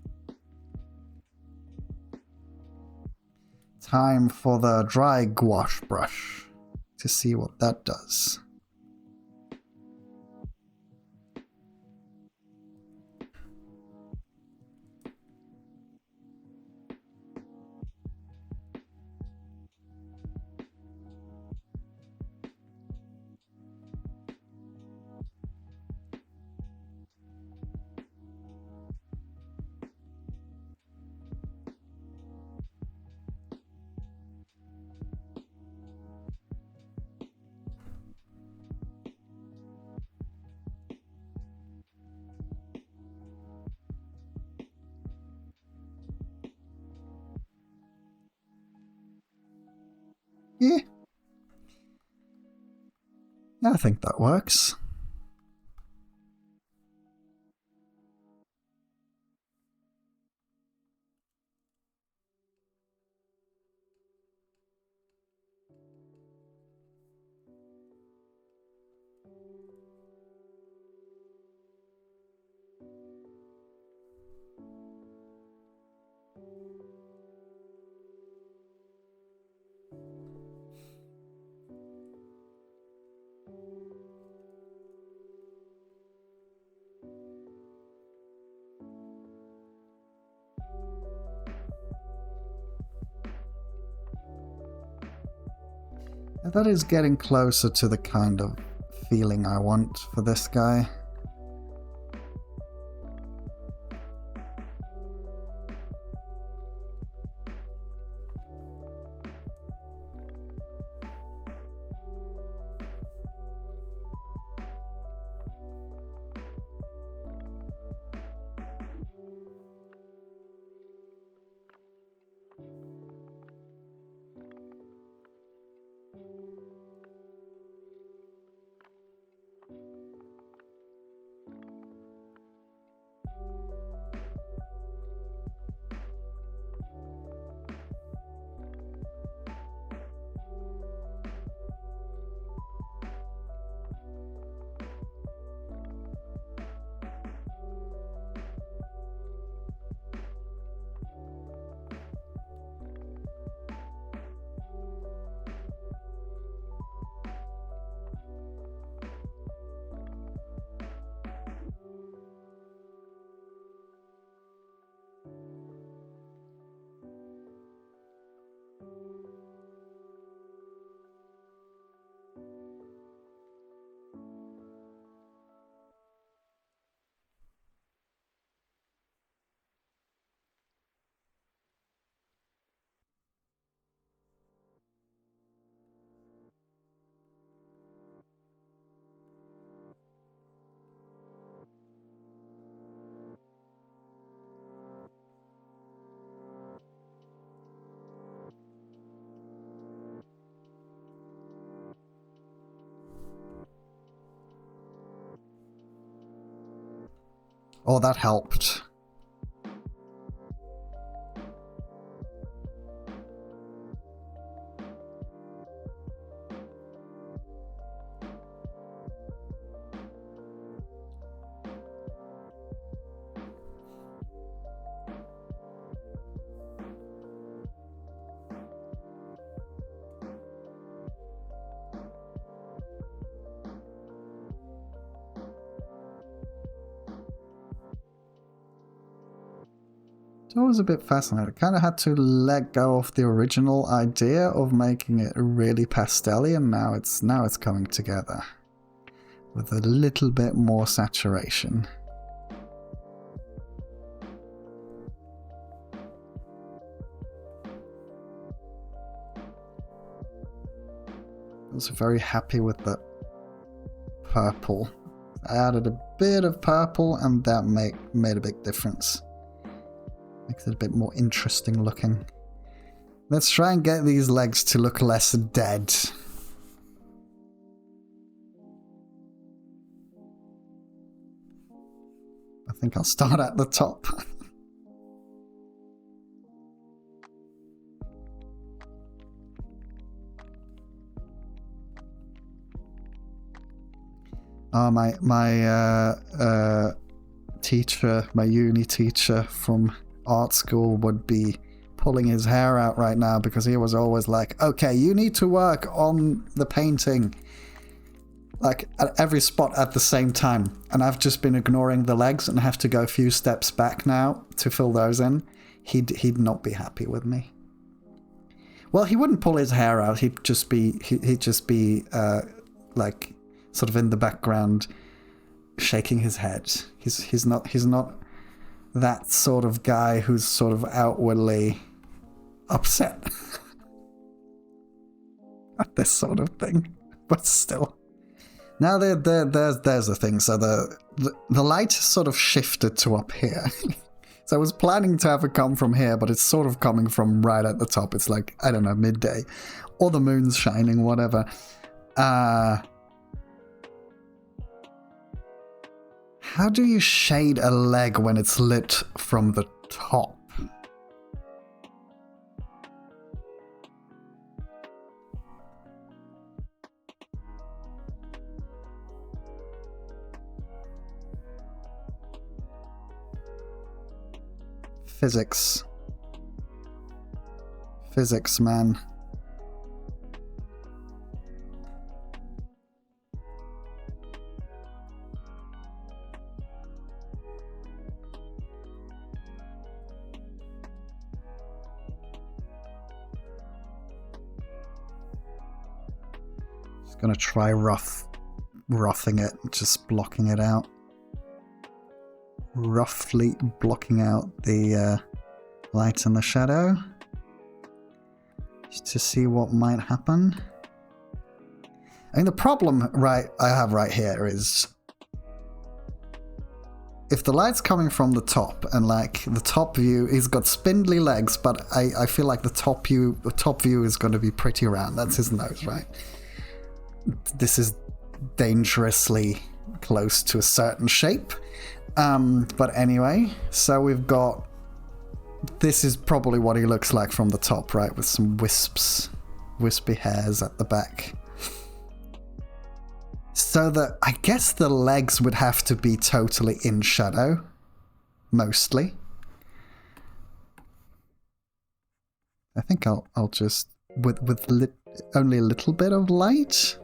Time for the dry gouache brush to see what that does. Yeah. Yeah, I think that works. That is getting closer to the kind of feeling I want for this guy. Oh, that helped. It's always a bit fascinating. I kind of had to let go of the original idea of making it really pastel-y, and now it's coming together with a little bit more saturation. I was very happy with the purple. I added a bit of purple, and that made a big difference. Makes it a bit more interesting looking. Let's try and get these legs to look less dead. I think I'll start at the top. Oh, my teacher, my uni teacher from art school would be pulling his hair out right now because he was always like, okay, you need to work on the painting like at every spot at the same time, and I've just been ignoring the legs and have to go a few steps back now to fill those in. He'd not be happy with me. Well, he wouldn't pull his hair out. He'd just be like sort of in the background shaking his head. He's not that sort of guy who's sort of outwardly upset at this sort of thing, but still. Now there's the thing. So the light is sort of shifted to up here. So I was planning to have it come from here, but it's sort of coming from right at the top. It's like, I don't know, midday, or the moon's shining, whatever. How do you shade a leg when it's lit from the top? Physics. Physics, man. Gonna try roughing it, just blocking it out. Roughly blocking out the light and the shadow. Just to see what might happen. I mean, the problem I have right here is if the light's coming from the top and like the top view, he's got spindly legs, but I feel like the top view is going to be pretty round. That's his nose, right? This is dangerously close to a certain shape. But anyway, so we've got... This is probably what he looks like from the top, right? With some wispy hairs at the back. So I guess the legs would have to be totally in shadow. Mostly. I think I'll just... With only a little bit of light...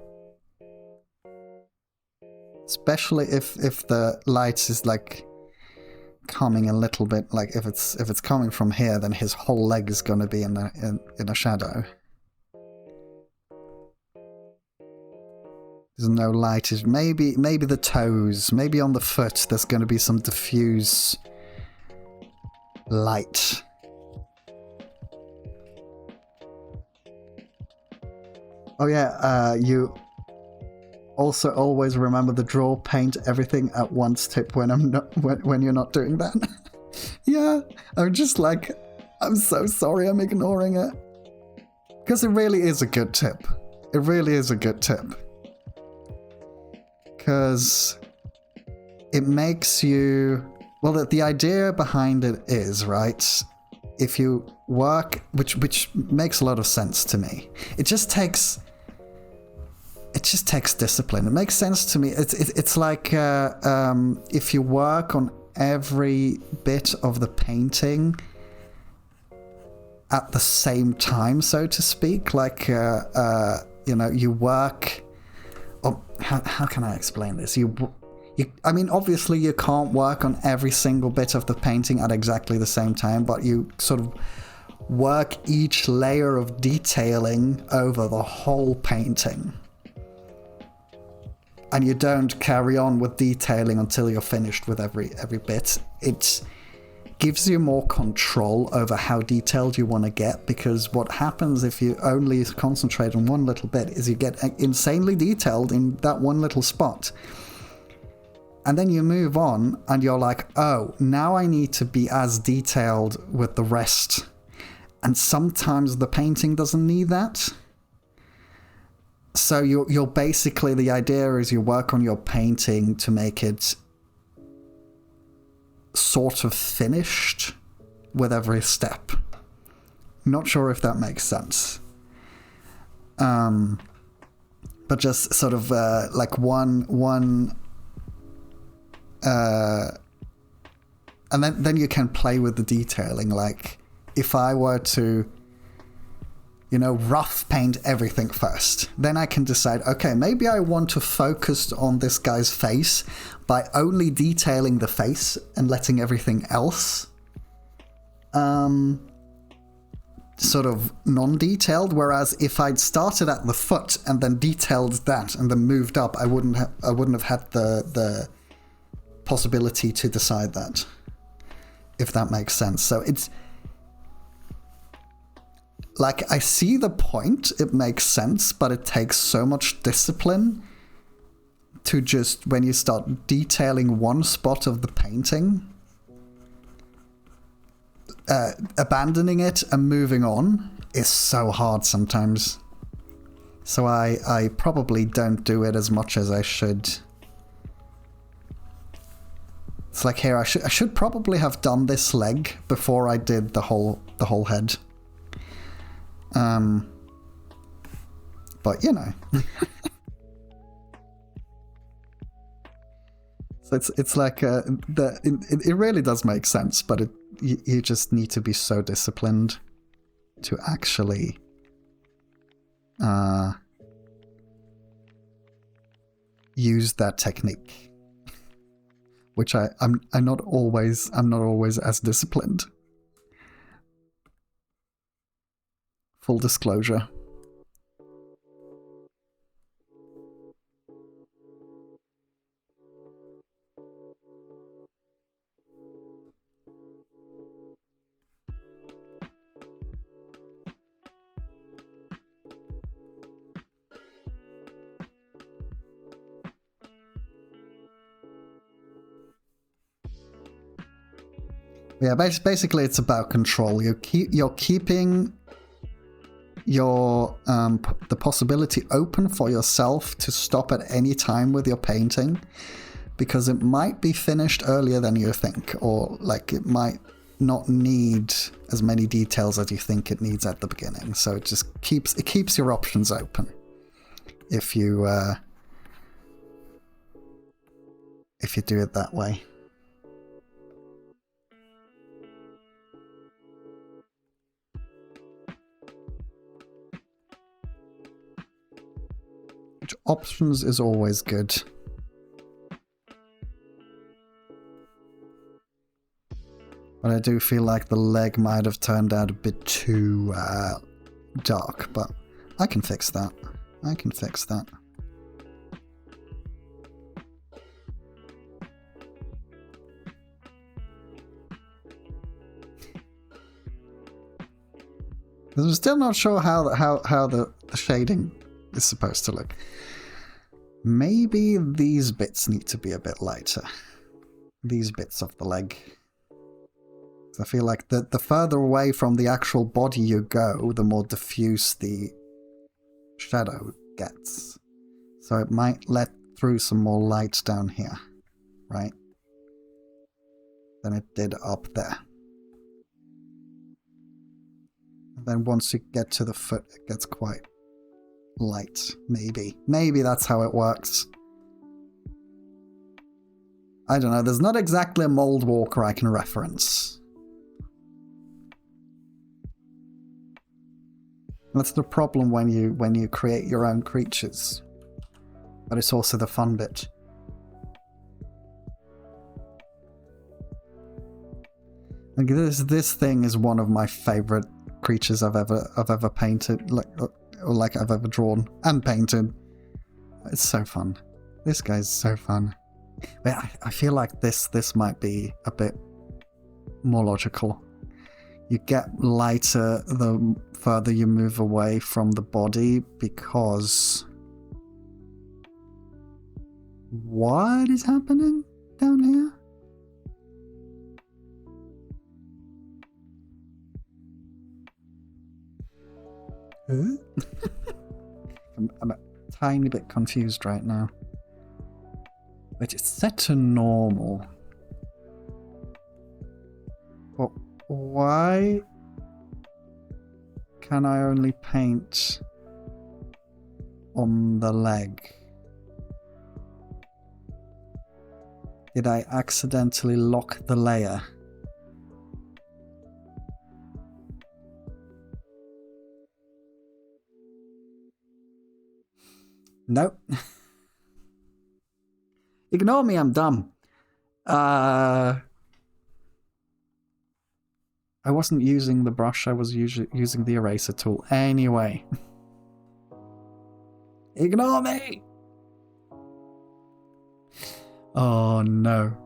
Especially if the light is like coming a little bit, like if it's coming from here, then his whole leg is going to be in a shadow. There's no light. Maybe the toes, maybe on the foot. There's going to be some diffuse light. Oh yeah, you. Also, always remember the draw, paint everything at once tip when you're not doing that. Yeah, I'm just like, I'm so sorry I'm ignoring it. Because it really is a good tip. It really is a good tip. Because it makes you Well, the idea behind it is, right, if you work, which makes a lot of sense to me. It just takes discipline. It makes sense to me. It's like if you work on every bit of the painting at the same time, so to speak, like you know, you work. Oh, how can I explain this? I mean, obviously you can't work on every single bit of the painting at exactly the same time, but you sort of work each layer of detailing over the whole painting. And you don't carry on with detailing until you're finished with every bit. It gives you more control over how detailed you want to get, because what happens if you only concentrate on one little bit is you get insanely detailed in that one little spot. And then you move on and you're like, oh, now I need to be as detailed with the rest. And sometimes the painting doesn't need that. So you're basically, the idea is you work on your painting to make it sort of finished with every step. Not sure if that makes sense. But just sort of like one and then you can play with the detailing. Like if I were to, you know, rough paint everything first, then I can decide, okay, maybe I want to focus on this guy's face by only detailing the face and letting everything else sort of non-detailed. Whereas if I'd started at the foot and then detailed that and then moved up, I wouldn't have had the possibility to decide that, if that makes sense. So it's like, I see the point, it makes sense, but it takes so much discipline to just, when you start detailing one spot of the painting, abandoning it and moving on is so hard sometimes. So I probably don't do it as much as I should. It's like here, I should probably have done this leg before I did the whole head. But you know. So it's like it really does make sense, but you just need to be so disciplined to actually use that technique. Which I'm not always as disciplined. Full disclosure. Yeah, basically it's about control. You're keeping your the possibility open for yourself to stop at any time with your painting, because it might be finished earlier than you think, or like it might not need as many details as you think it needs at the beginning. So it just keeps your options open if you do it that way. Which options is always good. But I do feel like the leg might have turned out a bit too dark, but I can fix that. I can fix that. I'm still not sure how the shading is supposed to look. Maybe these bits need to be a bit lighter. These bits of the leg. I feel like the further away from the actual body you go, the more diffuse the shadow gets. So it might let through some more light down here, right? than it did up there. And then once you get to the foot, it gets quite light. Maybe. Maybe that's how it works. I don't know. There's not exactly a mold walker I can reference. That's the problem when you create your own creatures. But it's also the fun bit. Like this thing is one of my favorite creatures I've ever painted, like I've ever drawn and painted. It's so fun. This guy's so fun. But I feel like this might be a bit more logical. You get lighter the further you move away from the body, because what is happening down here? I'm a tiny bit confused right now. But it's set to normal. But why can I only paint on the leg? Did I accidentally lock the layer? Nope. Ignore me, I'm dumb. I wasn't using the brush, I was using the eraser tool. Anyway. Ignore me! Oh no.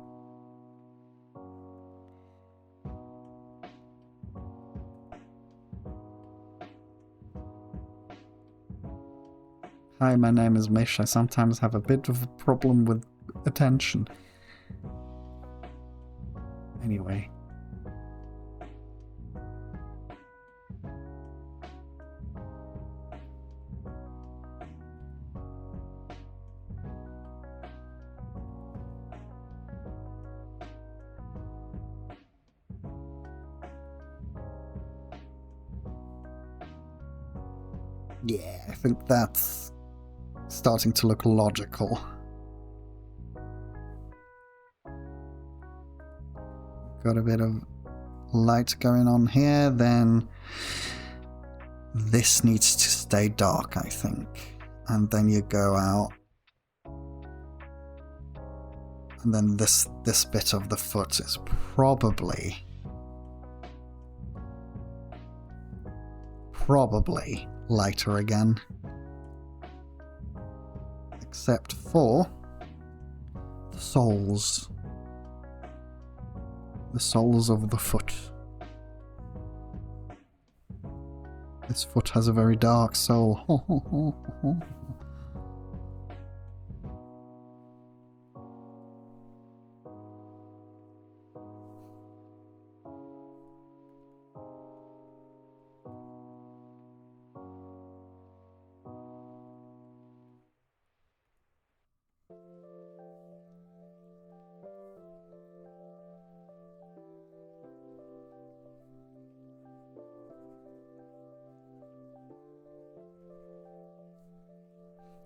Hi, my name is Mish. I sometimes have a bit of a problem with attention. Anyway. Yeah, I think that's starting to look logical. Got a bit of light going on here, then this needs to stay dark, I think. And then you go out. And then this bit of the foot is probably lighter again. Except for the soles. The soles of the foot. This foot has a very dark sole.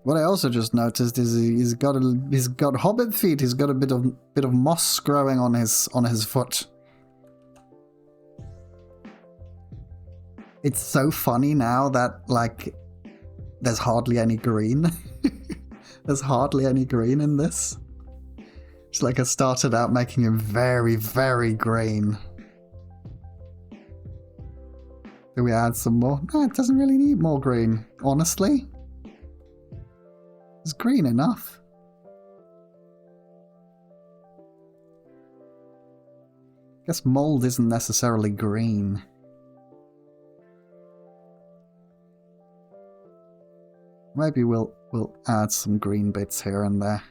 What I also just noticed is he's got hobbit feet. He's got a bit of moss growing on his foot. It's so funny now that like there's hardly any green. There's hardly any green in this. It's like I started out making him very, very green. Do we add some more? No, it doesn't really need more green, honestly. It's green enough. I guess mold isn't necessarily green. Maybe we'll add some green bits here and there.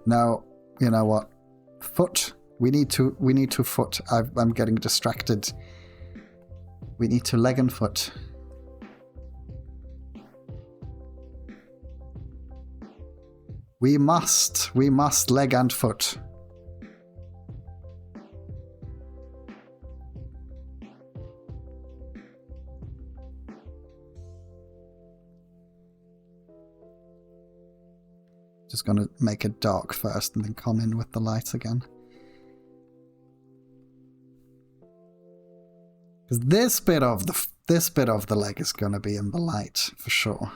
No, you know what? Foot. We need to foot. I'm getting distracted. We need to leg and foot. We must leg and foot. Just gonna make it dark first and then come in with the light again. Because this bit of the leg is gonna be in the light for sure.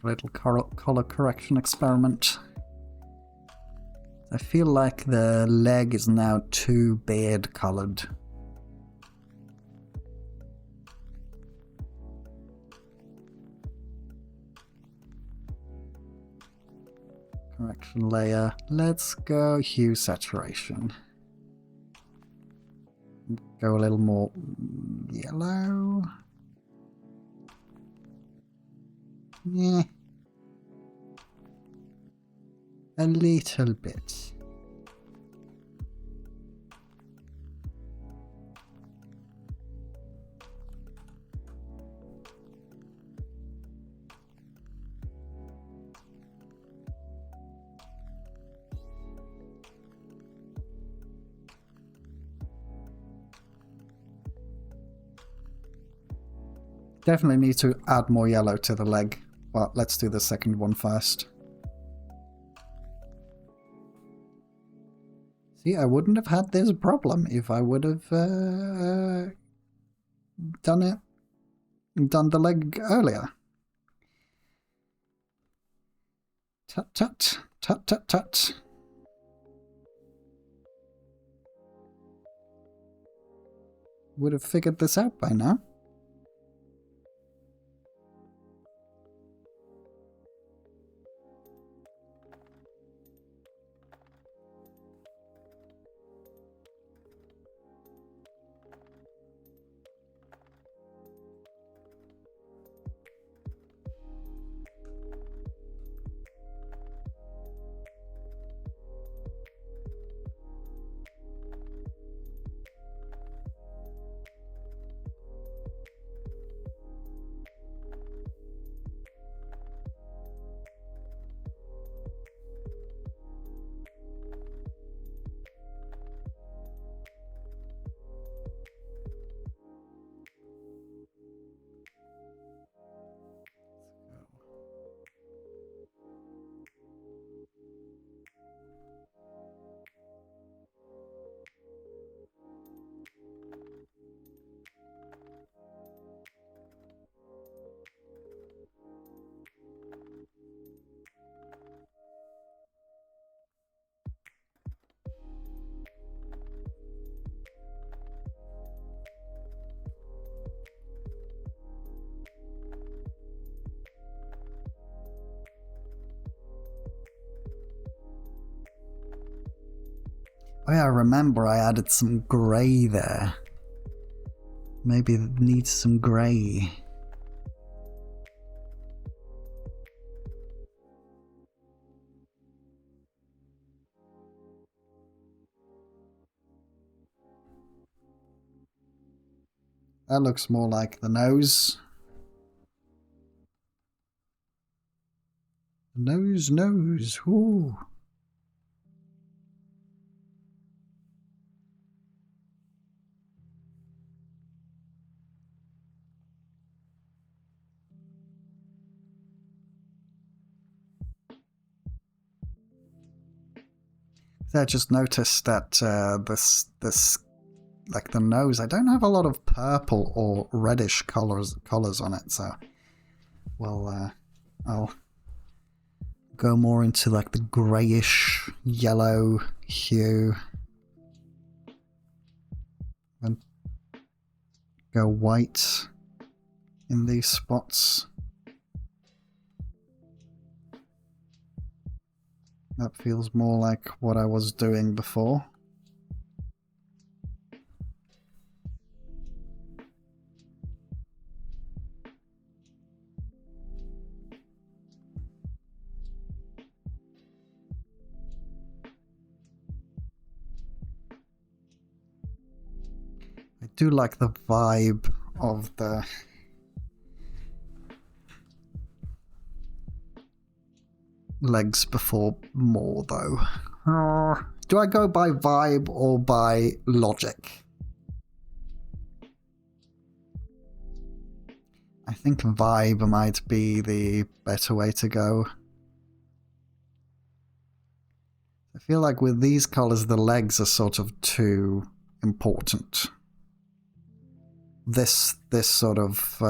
A little color correction experiment. I feel like the leg is now too beard colored. Correction layer. Let's go hue saturation. Go a little more yellow. Yeah. A little bit. Definitely need to add more yellow to the leg. But let's do the second one first. See, I wouldn't have had this problem if I would have done the leg earlier. Tut tut, tut tut tut. Would have figured this out by now. Oh yeah, I remember I added some grey there. Maybe it needs some grey. That looks more like the nose. Nose. Ooh. I just noticed that this like the nose, I don't have a lot of purple or reddish colors on it, so well I'll go more into like the grayish yellow hue and go white in these spots. That feels more like what I was doing before. do like the vibe of the legs before more, though. Do I go by vibe or by logic? I think vibe might be the better way to go. I feel like with these colors, the legs are sort of too important. This sort of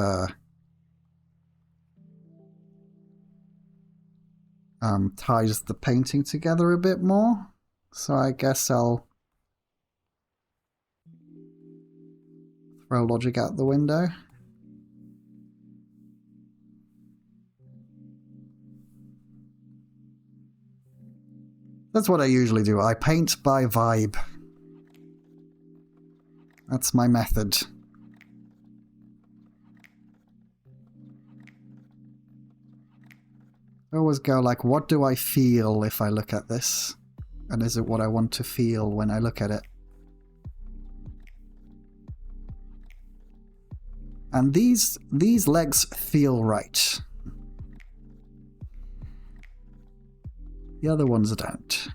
ties the painting together a bit more. So I guess I'll throw logic out the window. That's what I usually do. I paint by vibe. That's my method. I always go like, what do I feel if I look at this? And is it what I want to feel when I look at it? And these legs feel right. The other ones don't.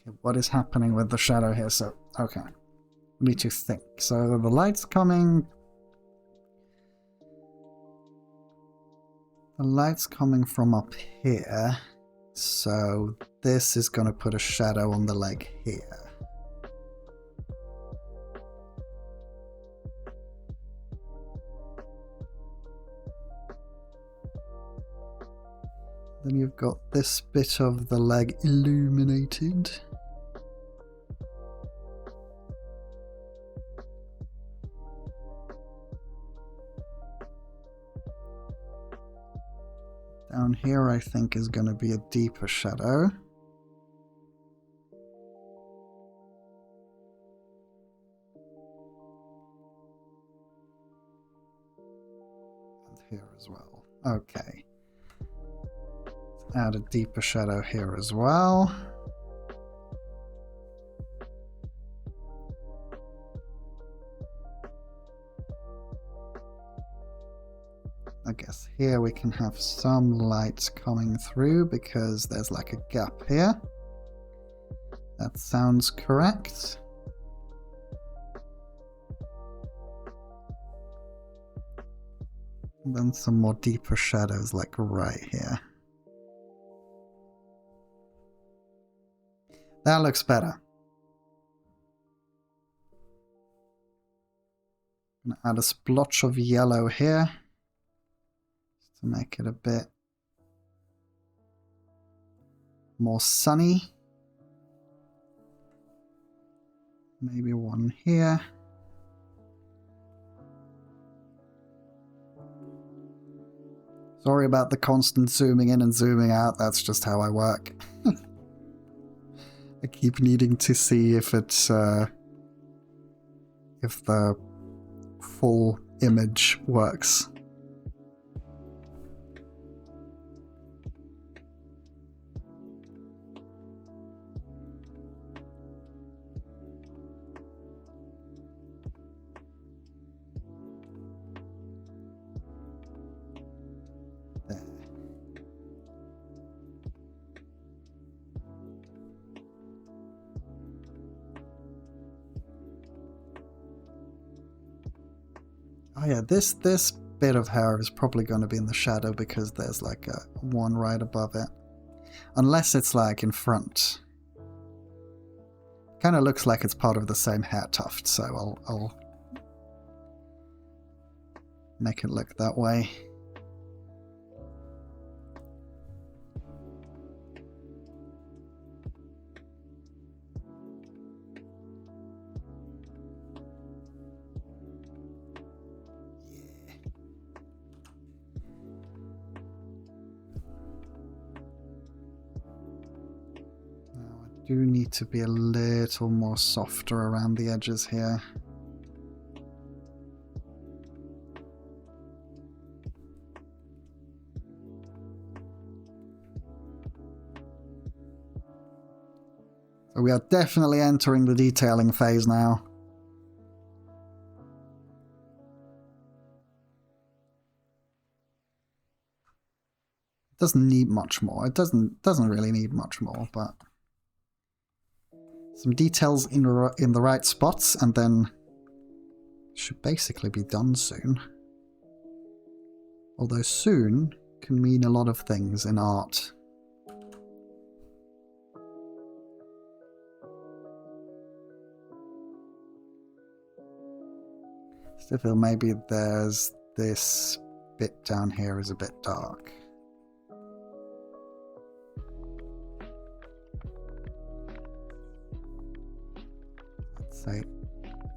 Okay, what is happening with the shadow here? So, okay. Need to think. So the light's coming. The light's coming from up here. So this is going to put a shadow on the leg here. Then you've got this bit of the leg illuminated. Down here, I think, is going to be a deeper shadow. And here as well. Okay. Let's add a deeper shadow here as well. I guess here we can have some light coming through because there's like a gap here. That sounds correct. And then some more deeper shadows like right here. That looks better. I'm gonna add a splotch of yellow here to make it a bit more sunny. Maybe one here. Sorry about the constant zooming in and zooming out, that's just how I work. I keep needing to see if it's if the full image works. Oh yeah, this bit of hair is probably going to be in the shadow because there's like a one right above it. Unless it's like in front. Kind of looks like it's part of the same hair tuft, so I'll make it look that way. Do need to be a little more softer around the edges here. So we are definitely entering the detailing phase now. It doesn't need much more. It doesn't really need much more, but some details in the right spots, and then should basically be done soon. Although soon can mean a lot of things in art. Still feel maybe there's this bit down here is a bit dark. Say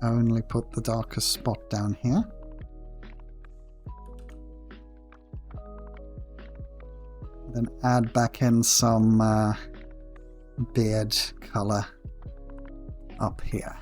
only put the darkest spot down here. Then add back in some beard color up here.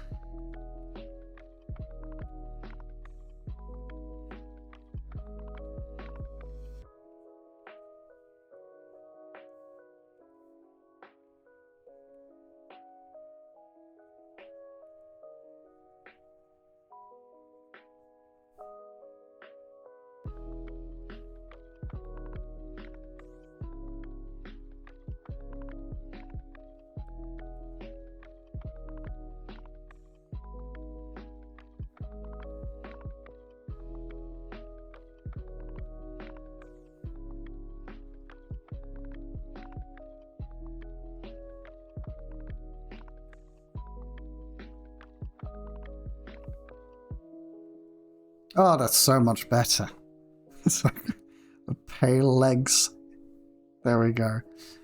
Oh, that's so much better. It's like the pale legs. There we go.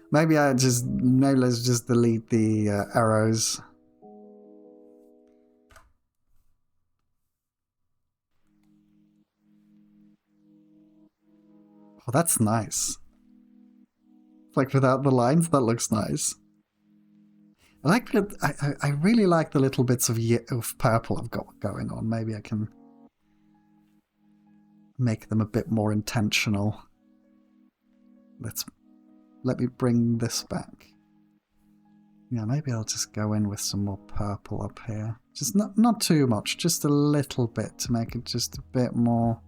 Maybe let's just delete the arrows. Oh, that's nice. Like without the lines, that looks nice. I like it. I really like the little bits of purple I've got going on. Maybe I can make them a bit more intentional. Let me bring this back. Yeah, maybe I'll just go in with some more purple up here. Just not too much, just a little bit to make it just a bit more,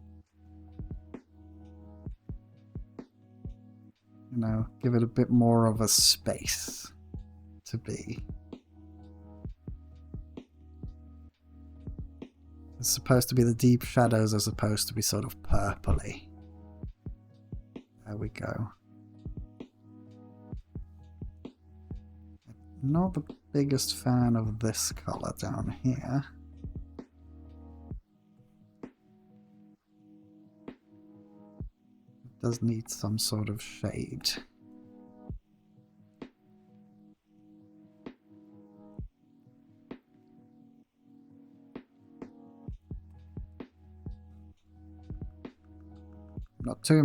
you know, give it a bit more of a space to be. It's supposed to be the deep shadows are supposed to be sort of purpley. There we go. Not the biggest fan of this color down here. It does need some sort of shade. Not too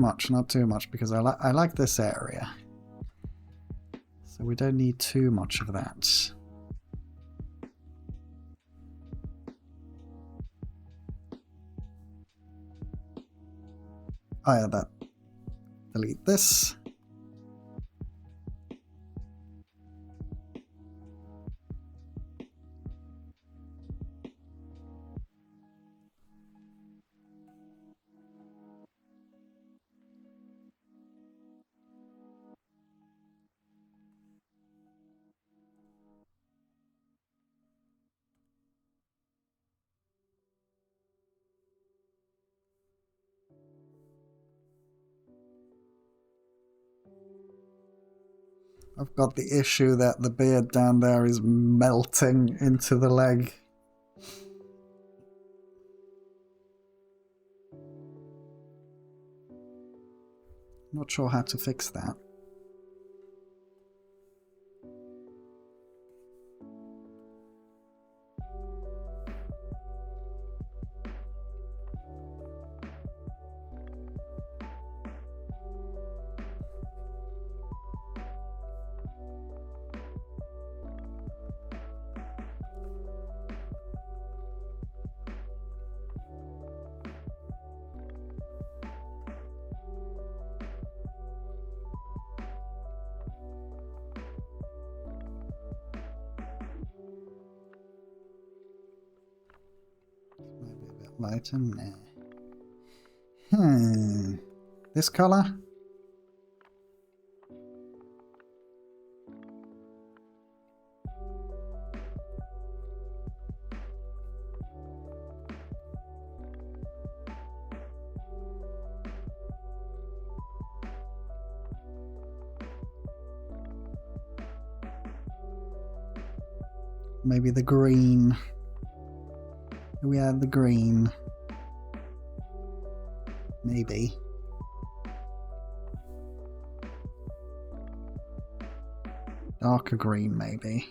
much, because I like this area. So we don't need too much of that. Oh yeah, that. Delete this. I've got the issue that the beard down there is melting into the leg. Not sure how to fix that. Maybe a bit lighter. Nah. This color? Maybe the green. We have the green. Maybe. Darker green, maybe.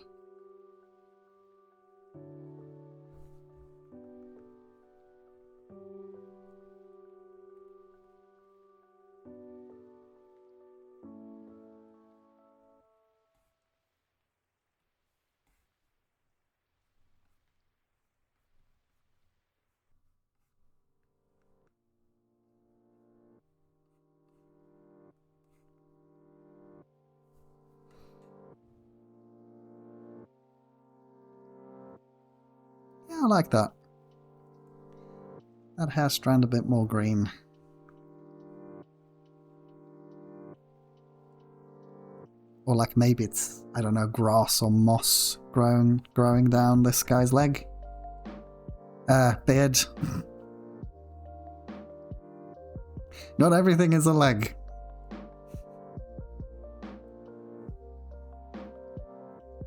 Yeah, I like that. That hair strand a bit more green. Or like maybe it's, I don't know, grass or moss growing down this guy's leg. Beard. Not everything is a leg.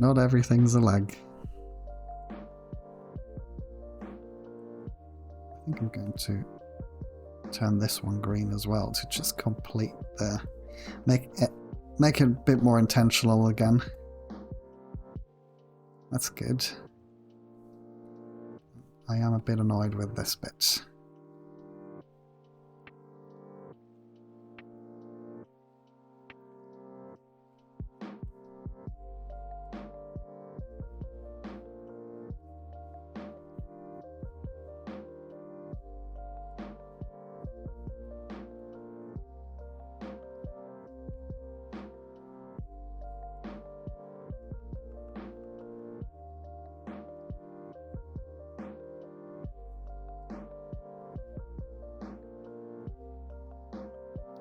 Not everything's a leg. I think I'm going to turn this one green as well to just complete the... Make it a bit more intentional again. That's good. I am a bit annoyed with this bit.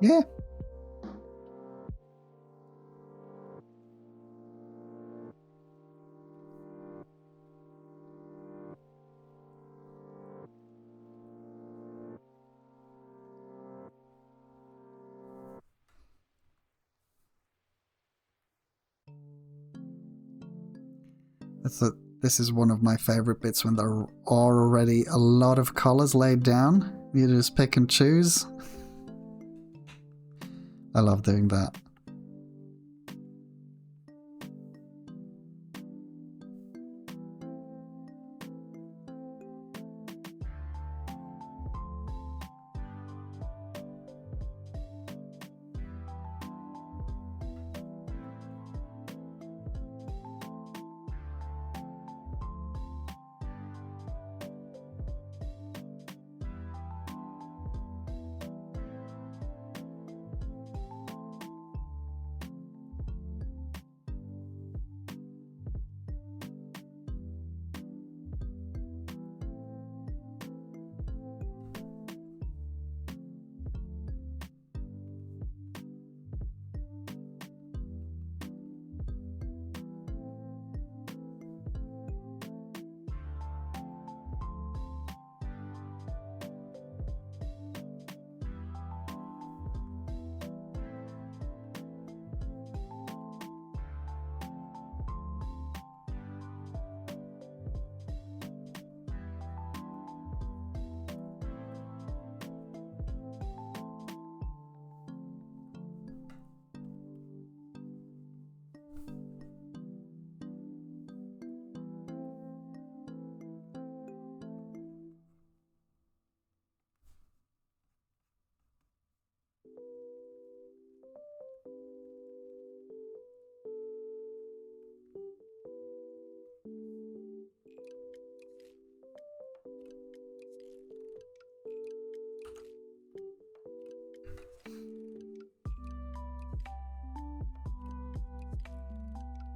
Yeah. This is one of my favorite bits when there are already a lot of colors laid down. You just pick and choose. I love doing that.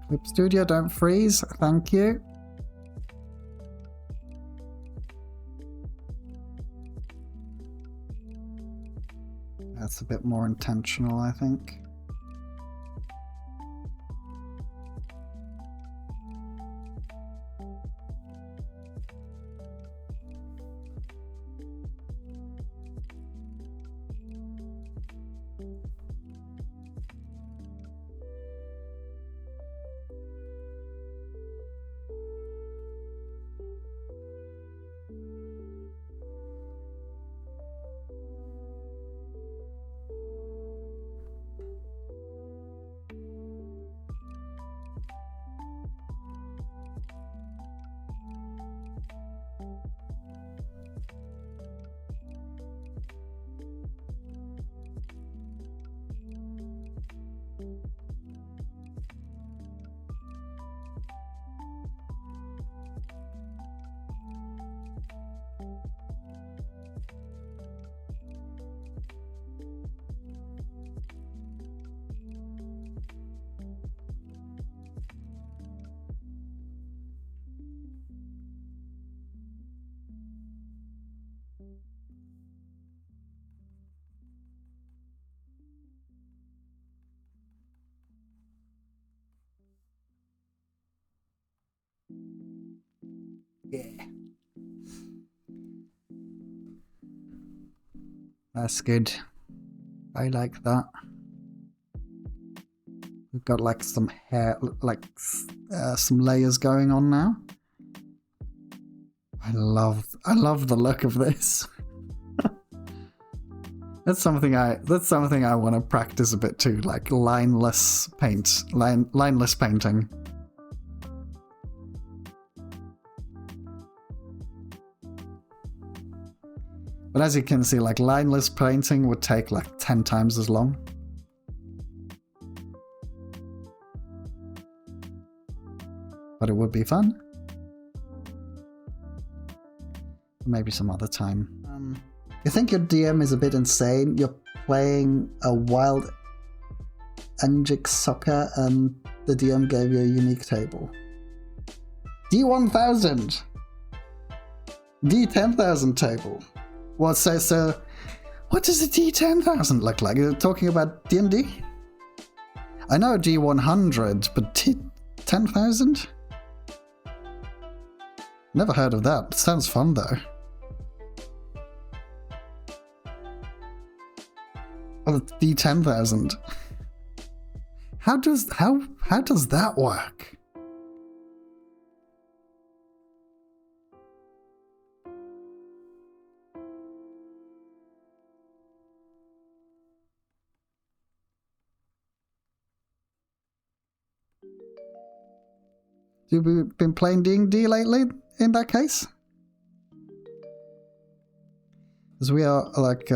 Whip Studio, don't freeze. Thank you. That's a bit more intentional, I think. Yeah. That's good. I like that. We've got like some hair, like some layers going on now. I love the look of this. That's something I want to practice a bit too, like lineless painting. But as you can see, like lineless painting would take like 10 times as long. But it would be fun. Maybe some other time. You think your DM is a bit insane? You're playing a wild Engic soccer and the DM gave you a unique table. D1000! D10,000 table. What so what does a D10,000 look like? You're talking about D&D? I know a D100, but D10,000? Never heard of that. Sounds fun though. Oh, D10,000. How does that work? Have you been playing D&D lately, in that case? Because we are, like,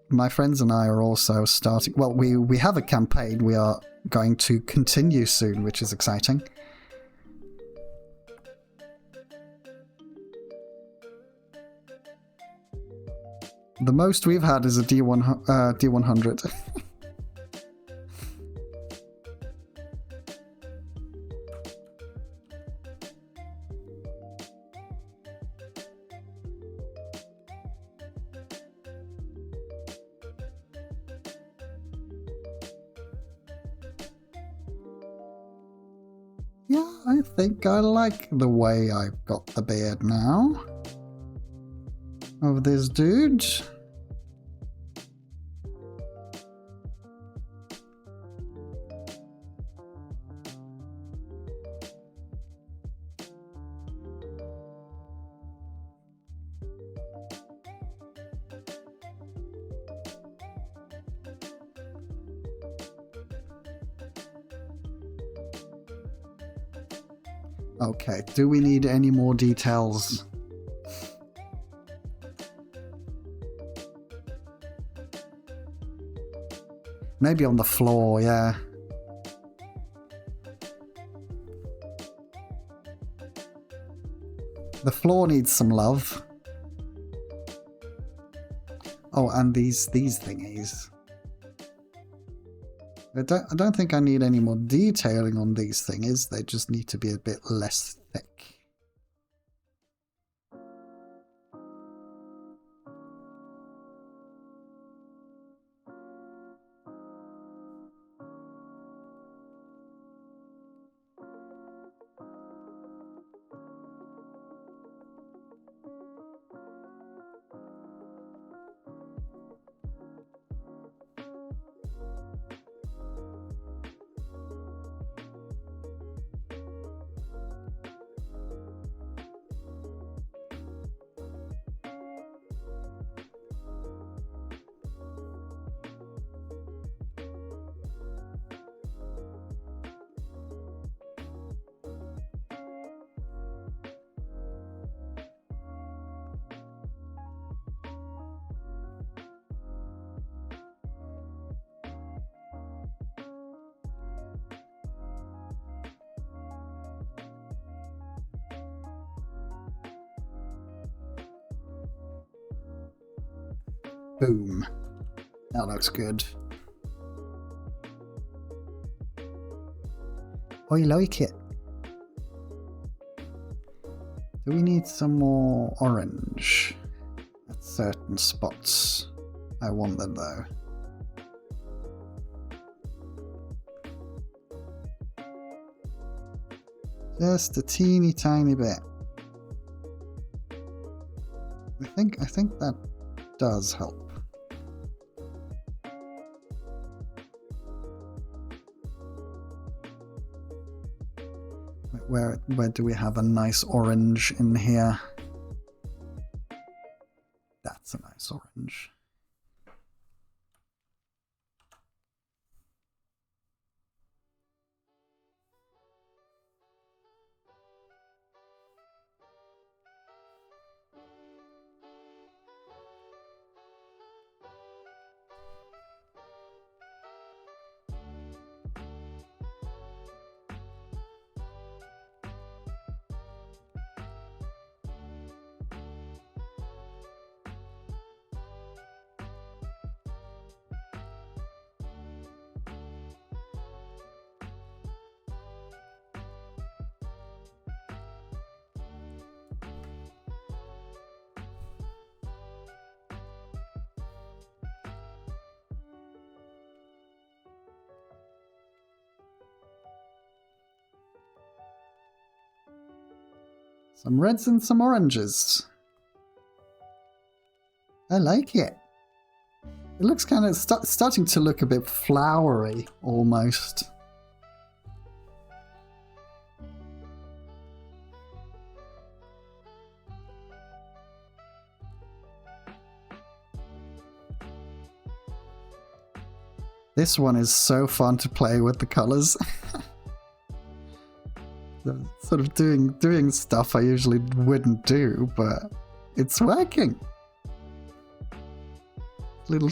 my friends and I are also starting... Well, we have a campaign we are going to continue soon, which is exciting. The most we've had is a D100. Yeah, I think I like the way I've got the beard now. Of this dude. Okay, do we need any more details? Maybe on the floor, yeah. The floor needs some love. Oh, and these thingies. I don't think I need any more detailing on these things. They just need to be a bit less thick. Boom. That looks good. I like it. Do we need some more orange at certain spots? I want them though. Just a teeny tiny bit. I think that does help. Where do we have a nice orange in here? That's a nice orange. Some reds and some oranges. I like it. It looks kind of starting to look a bit flowery, almost. This one is so fun to play with the colors. Sort of doing stuff I usually wouldn't do, but it's working. Little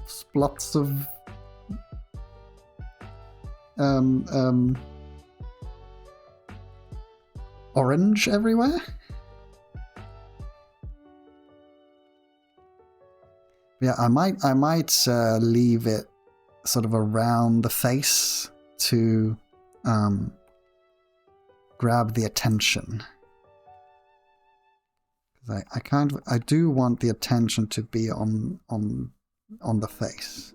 splots of orange everywhere. Yeah, I might leave it sort of around the face to grab the attention. I do want the attention to be on the face,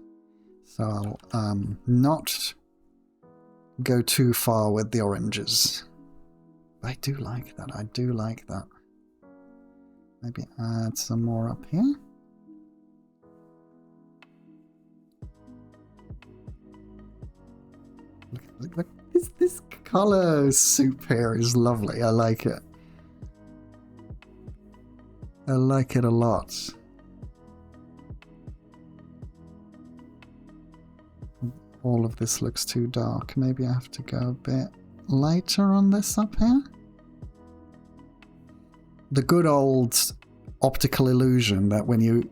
so I'll not go too far with the oranges. I do like that. I do like that. Maybe add some more up here. Look. This color soup here is lovely. I like it. I like it a lot. All of this looks too dark. Maybe I have to go a bit lighter on this up here. The good old optical illusion that when you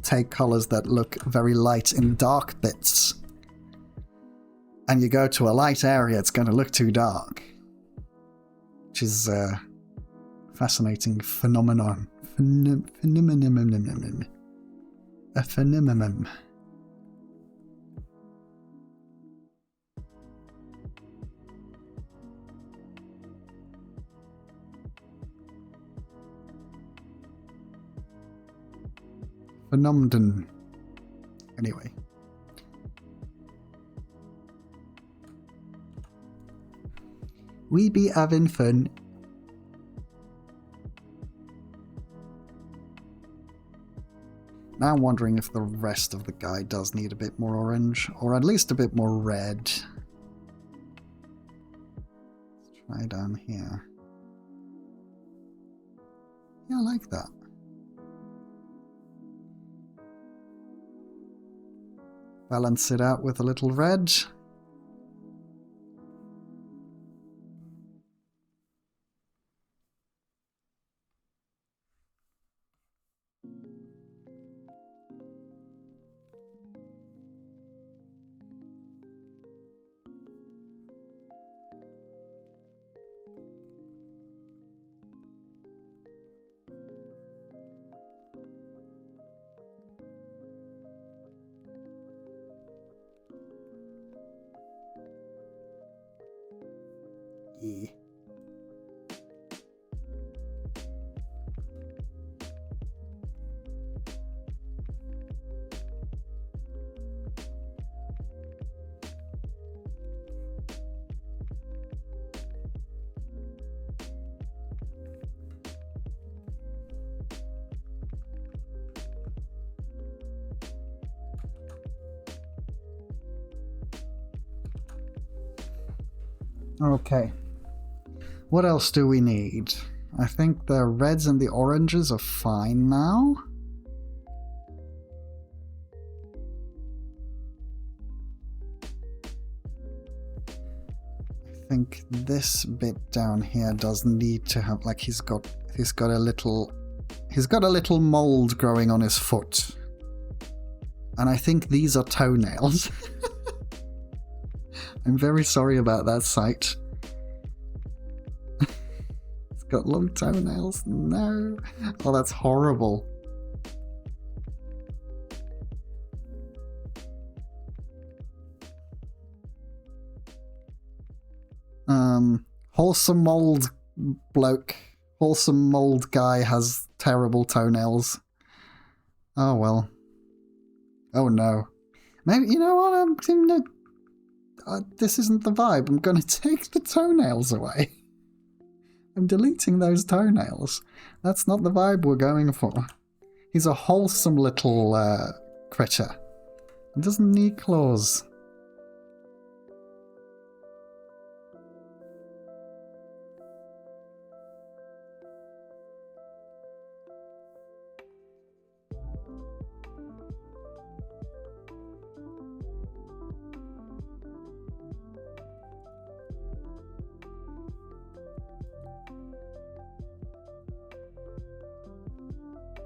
take colors that look very light in dark bits, and you go to a light area, it's going to look too dark. Which is a fascinating phenomenon. A phenomenon. Phenomenon. Anyway. We be having fun. Now I'm wondering if the rest of the guy does need a bit more orange, or at least a bit more red. Let's try down here. Yeah, I like that. Balance it out with a little red. Yeah. Okay. What else do we need? I think the reds and the oranges are fine now. I think this bit down here does need to have, like, he's got a little mold growing on his foot. And I think these are toenails. I'm very sorry about that sight. It's got long toenails. No. Oh, that's horrible. Wholesome mold bloke. Wholesome mold guy has terrible toenails. Oh well. Oh no. Maybe, you know what, this isn't the vibe. I'm going to take the toenails away. I'm deleting those toenails. That's not the vibe we're going for. He's a wholesome little critter. He doesn't need claws.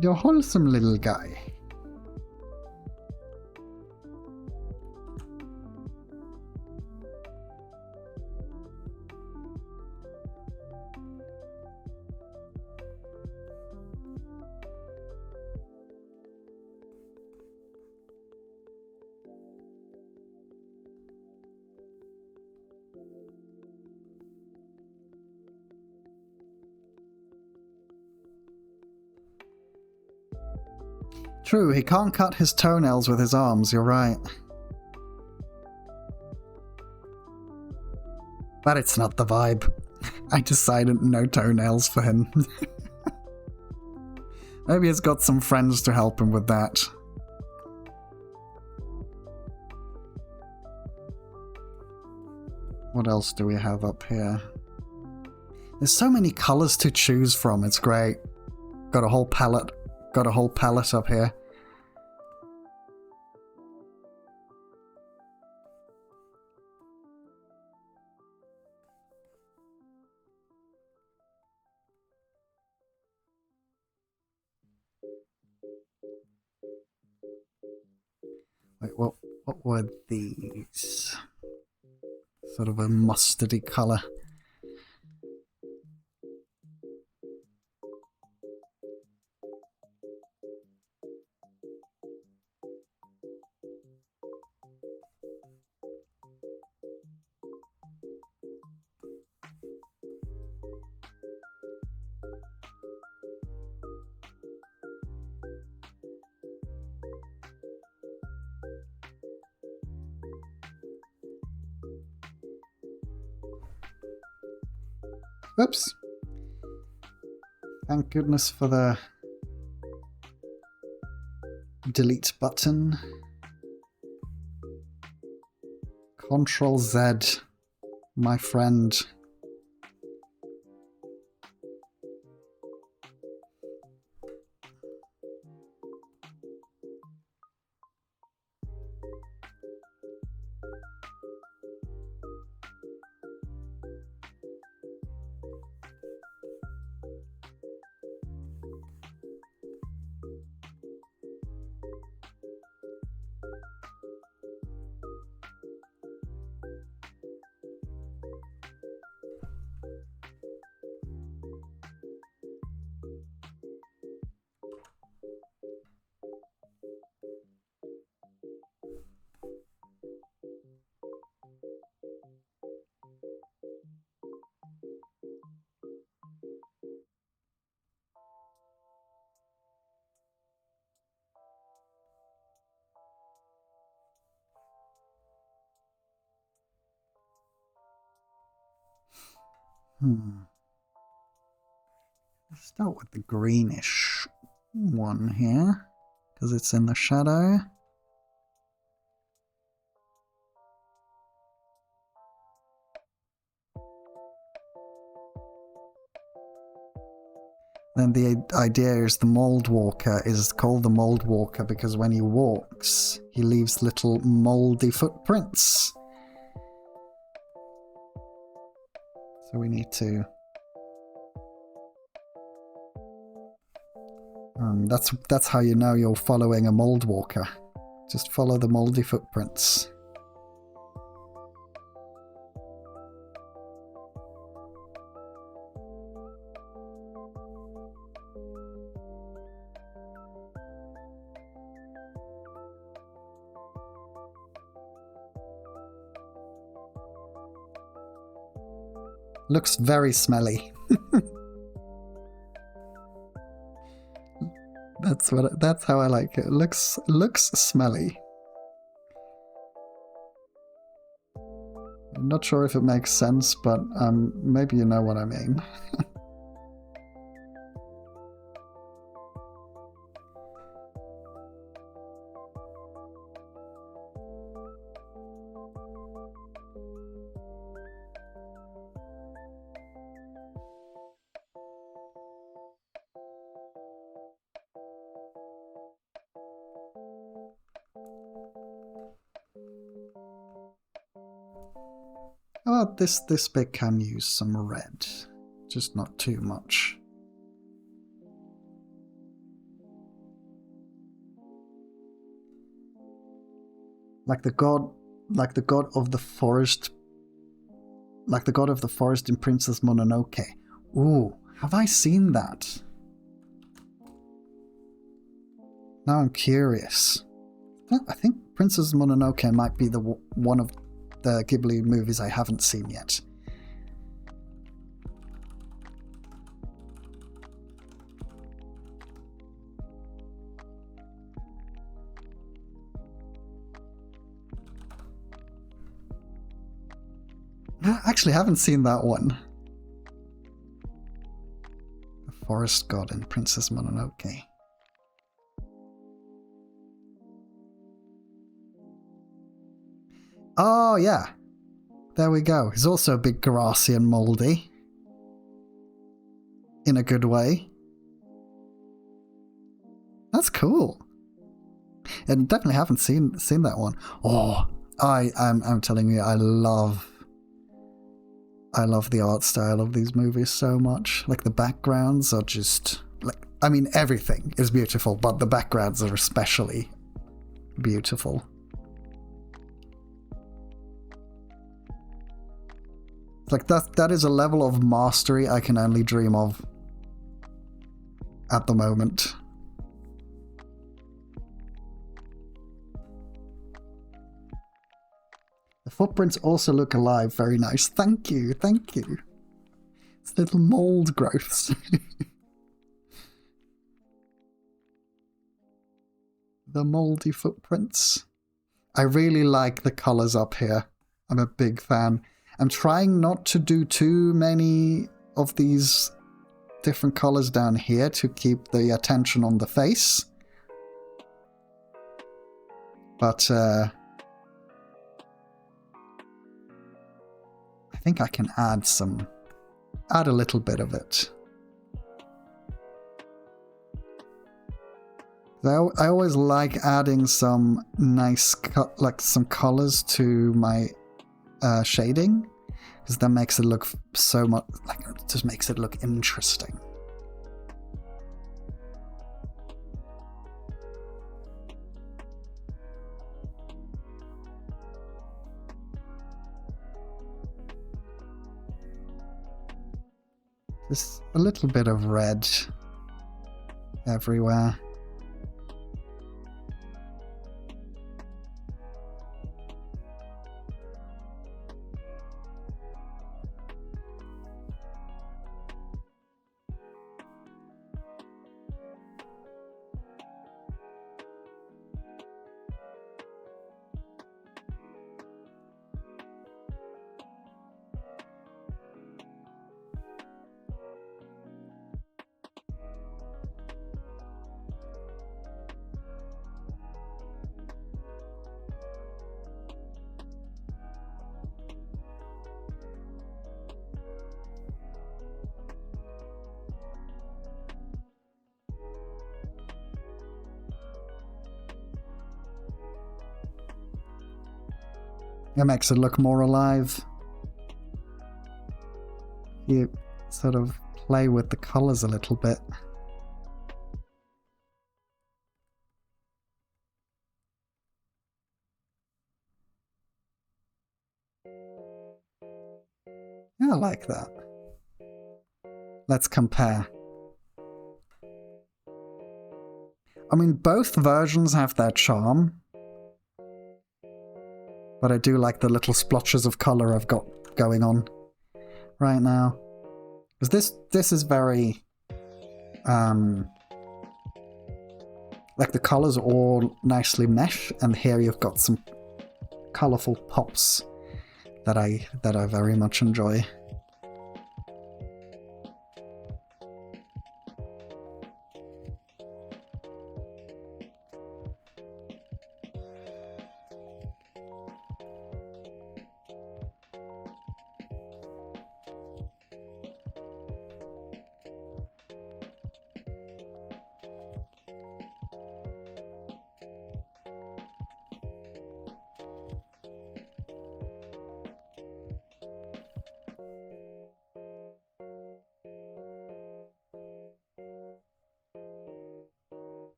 You're a wholesome little guy. True, he can't cut his toenails with his arms, you're right. But it's not the vibe. I decided no toenails for him. Maybe he's got some friends to help him with that. What else do we have up here? There's so many colors to choose from, it's great. Got a whole palette up here. Wait, what were these? Sort of a mustardy color. Oops. Thank goodness for the delete button. Control Z, my friend. Let's start with the greenish one here, because it's in the shadow. Then the idea is the mold walker is called the mold walker because when he walks, he leaves little moldy footprints. So we need to... that's how you know you're following a mold walker. Just follow the moldy footprints. Looks very smelly. That's how I like it. Looks smelly. I'm not sure if it makes sense, but maybe you know what I mean. Oh, this bit can use some red, just not too much. Like the god of the forest, like the god of the forest in Princess Mononoke. Ooh, have I seen that? Now I'm curious. I think Princess Mononoke might be the one of the Ghibli movies I haven't seen yet. I actually haven't seen that one. The forest god in Princess Mononoke. Oh, yeah. There we go. He's also a bit grassy and moldy. In a good way. That's cool. And definitely haven't seen that one. Oh, I'm telling you, I love the art style of these movies so much. Like the backgrounds are just like, I mean, everything is beautiful, but the backgrounds are especially beautiful. Like that is a level of mastery I can only dream of at the moment. The footprints also look alive. Very nice. Thank you. Thank you. It's little mold growths. The moldy footprints. I really like the colors up here. I'm a big fan. I'm trying not to do too many of these different colors down here to keep the attention on the face. But I think I can add a little bit of it. I always like adding some nice, some colors to my shading, because that makes it look so much, like, it just makes it look interesting. Just a little bit of red everywhere. It makes it look more alive. You sort of play with the colors a little bit. Yeah, I like that. Let's compare. I mean, both versions have their charm, but I do like the little splotches of color I've got going on right now. Because this is very, like the colors all nicely mesh, and here you've got some colorful pops that I very much enjoy.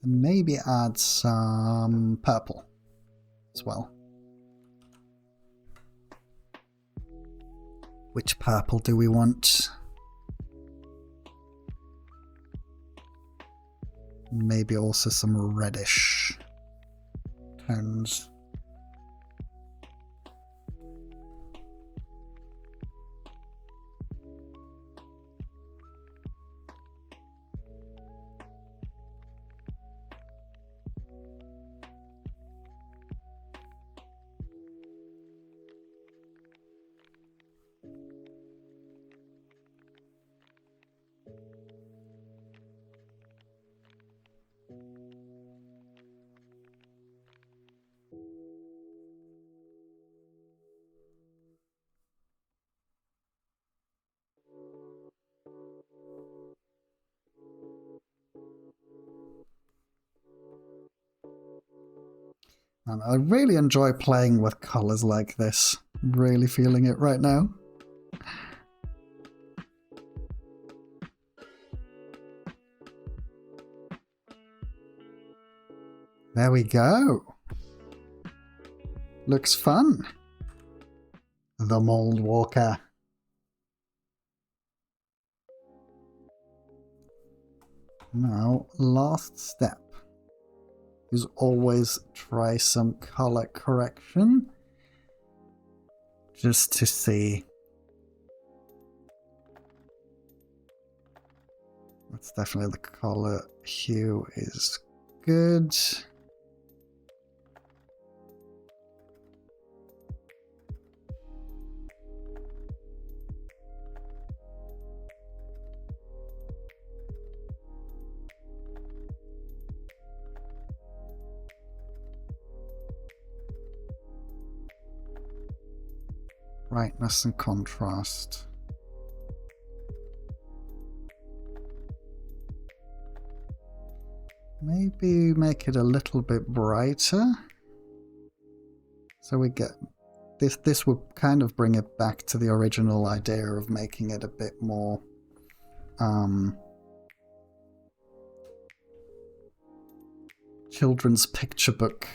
maybe add some purple as well. Which purple do we want? Maybe also some reddish tones. And I really enjoy playing with colours like this. Really feeling it right now. There we go. Looks fun. The Mold Walker. Now, last step is always try some color correction, just to see. That's definitely the color hue is good. Brightness and contrast. Maybe make it a little bit brighter. So we get this would kind of bring it back to the original idea of making it a bit more children's picture book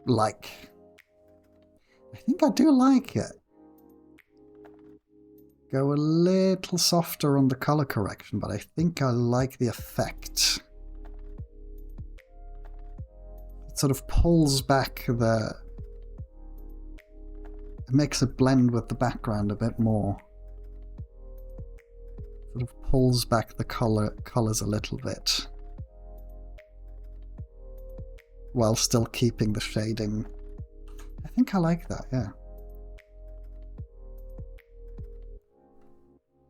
like. I think I do like it. Go a little softer on the color correction, but I think I like the effect. It sort of pulls back the... It makes it blend with the background a bit more. Sort of pulls back the colors a little bit. While still keeping the shading. I think I like that, yeah.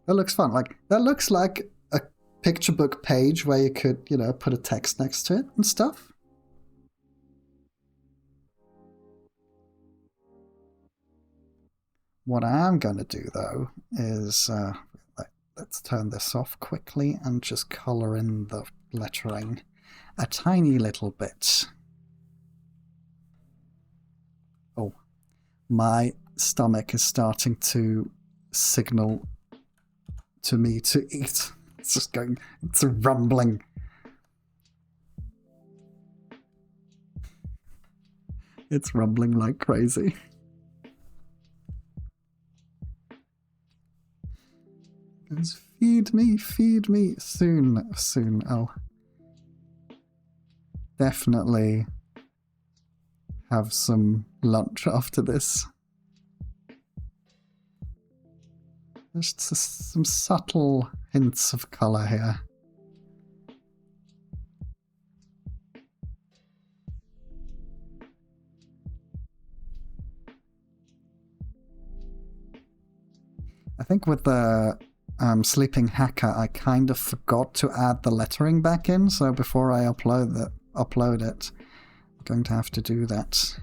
That looks fun. Like, that looks like a picture book page where you could, you know, put a text next to it and stuff. What I'm going to do, though, is let's turn this off quickly and just color in the lettering a tiny little bit. Oh, my stomach is starting to signal to me to eat. It's just going, it's rumbling. It's rumbling like crazy. It goes, feed me, soon. I'll definitely have some lunch after this. There's just some subtle hints of colour here. I think with the Sleeping Hacker, I kind of forgot to add the lettering back in, so before I upload it, I'm going to have to do that.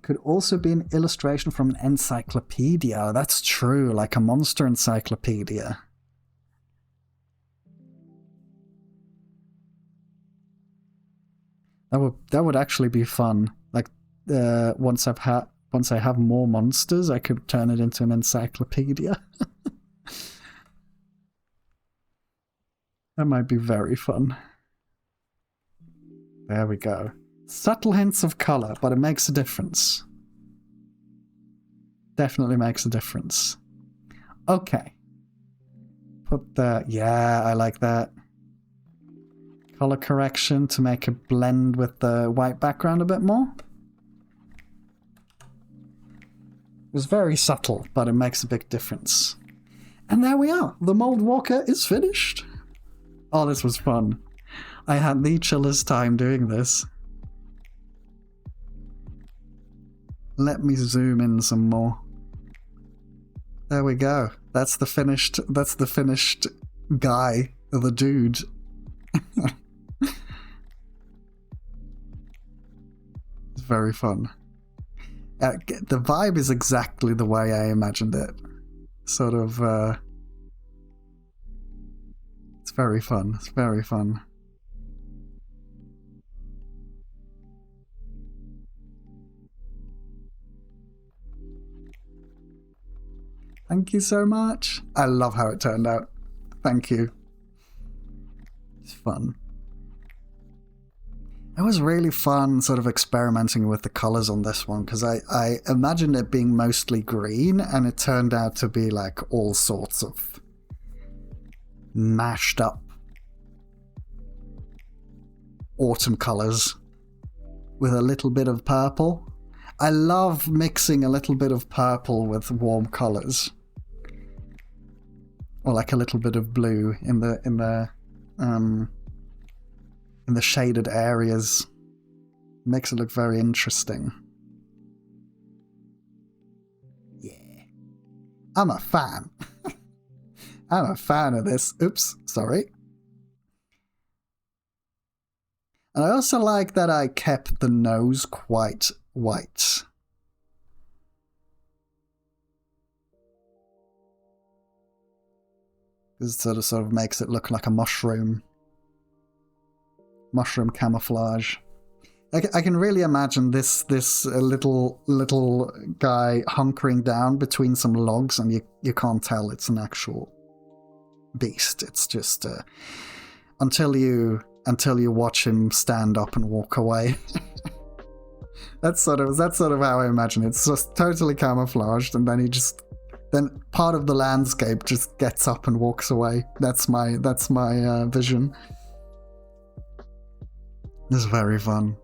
Could also be an illustration from an encyclopedia. That's true, like a monster encyclopedia. That would actually be fun. Like once I have more monsters, I could turn it into an encyclopedia. That might be very fun. There we go. Subtle hints of color, but it makes a difference. Definitely makes a difference. Okay. Put the... Yeah, I like that. Color correction to make it blend with the white background a bit more. It was very subtle, but it makes a big difference. And there we are. The Mold Walker is finished. Oh, this was fun. I had the chillest time doing this. Let me zoom in some more. There we go. That's the finished guy, the dude. It's very fun. The vibe is exactly the way I imagined it. Sort of, it's very fun. It's very fun. Thank you so much. I love how it turned out. Thank you. It's fun. It was really fun sort of experimenting with the colors on this one, because I imagined it being mostly green, and it turned out to be like all sorts of mashed up autumn colors with a little bit of purple. I love mixing a little bit of purple with warm colors. Or like a little bit of blue in the shaded areas. Makes it look very interesting. Yeah. I'm a fan. I'm a fan of this. Oops, sorry. And I also like that I kept the nose quite white. It sort of makes it look like a mushroom. Mushroom camouflage. I can really imagine this little guy hunkering down between some logs, and you can't tell it's an actual beast. It's just until you watch him stand up and walk away. That's sort of how I imagine it. It's just totally camouflaged, and then part of the landscape just gets up and walks away. That's my vision. It's very fun.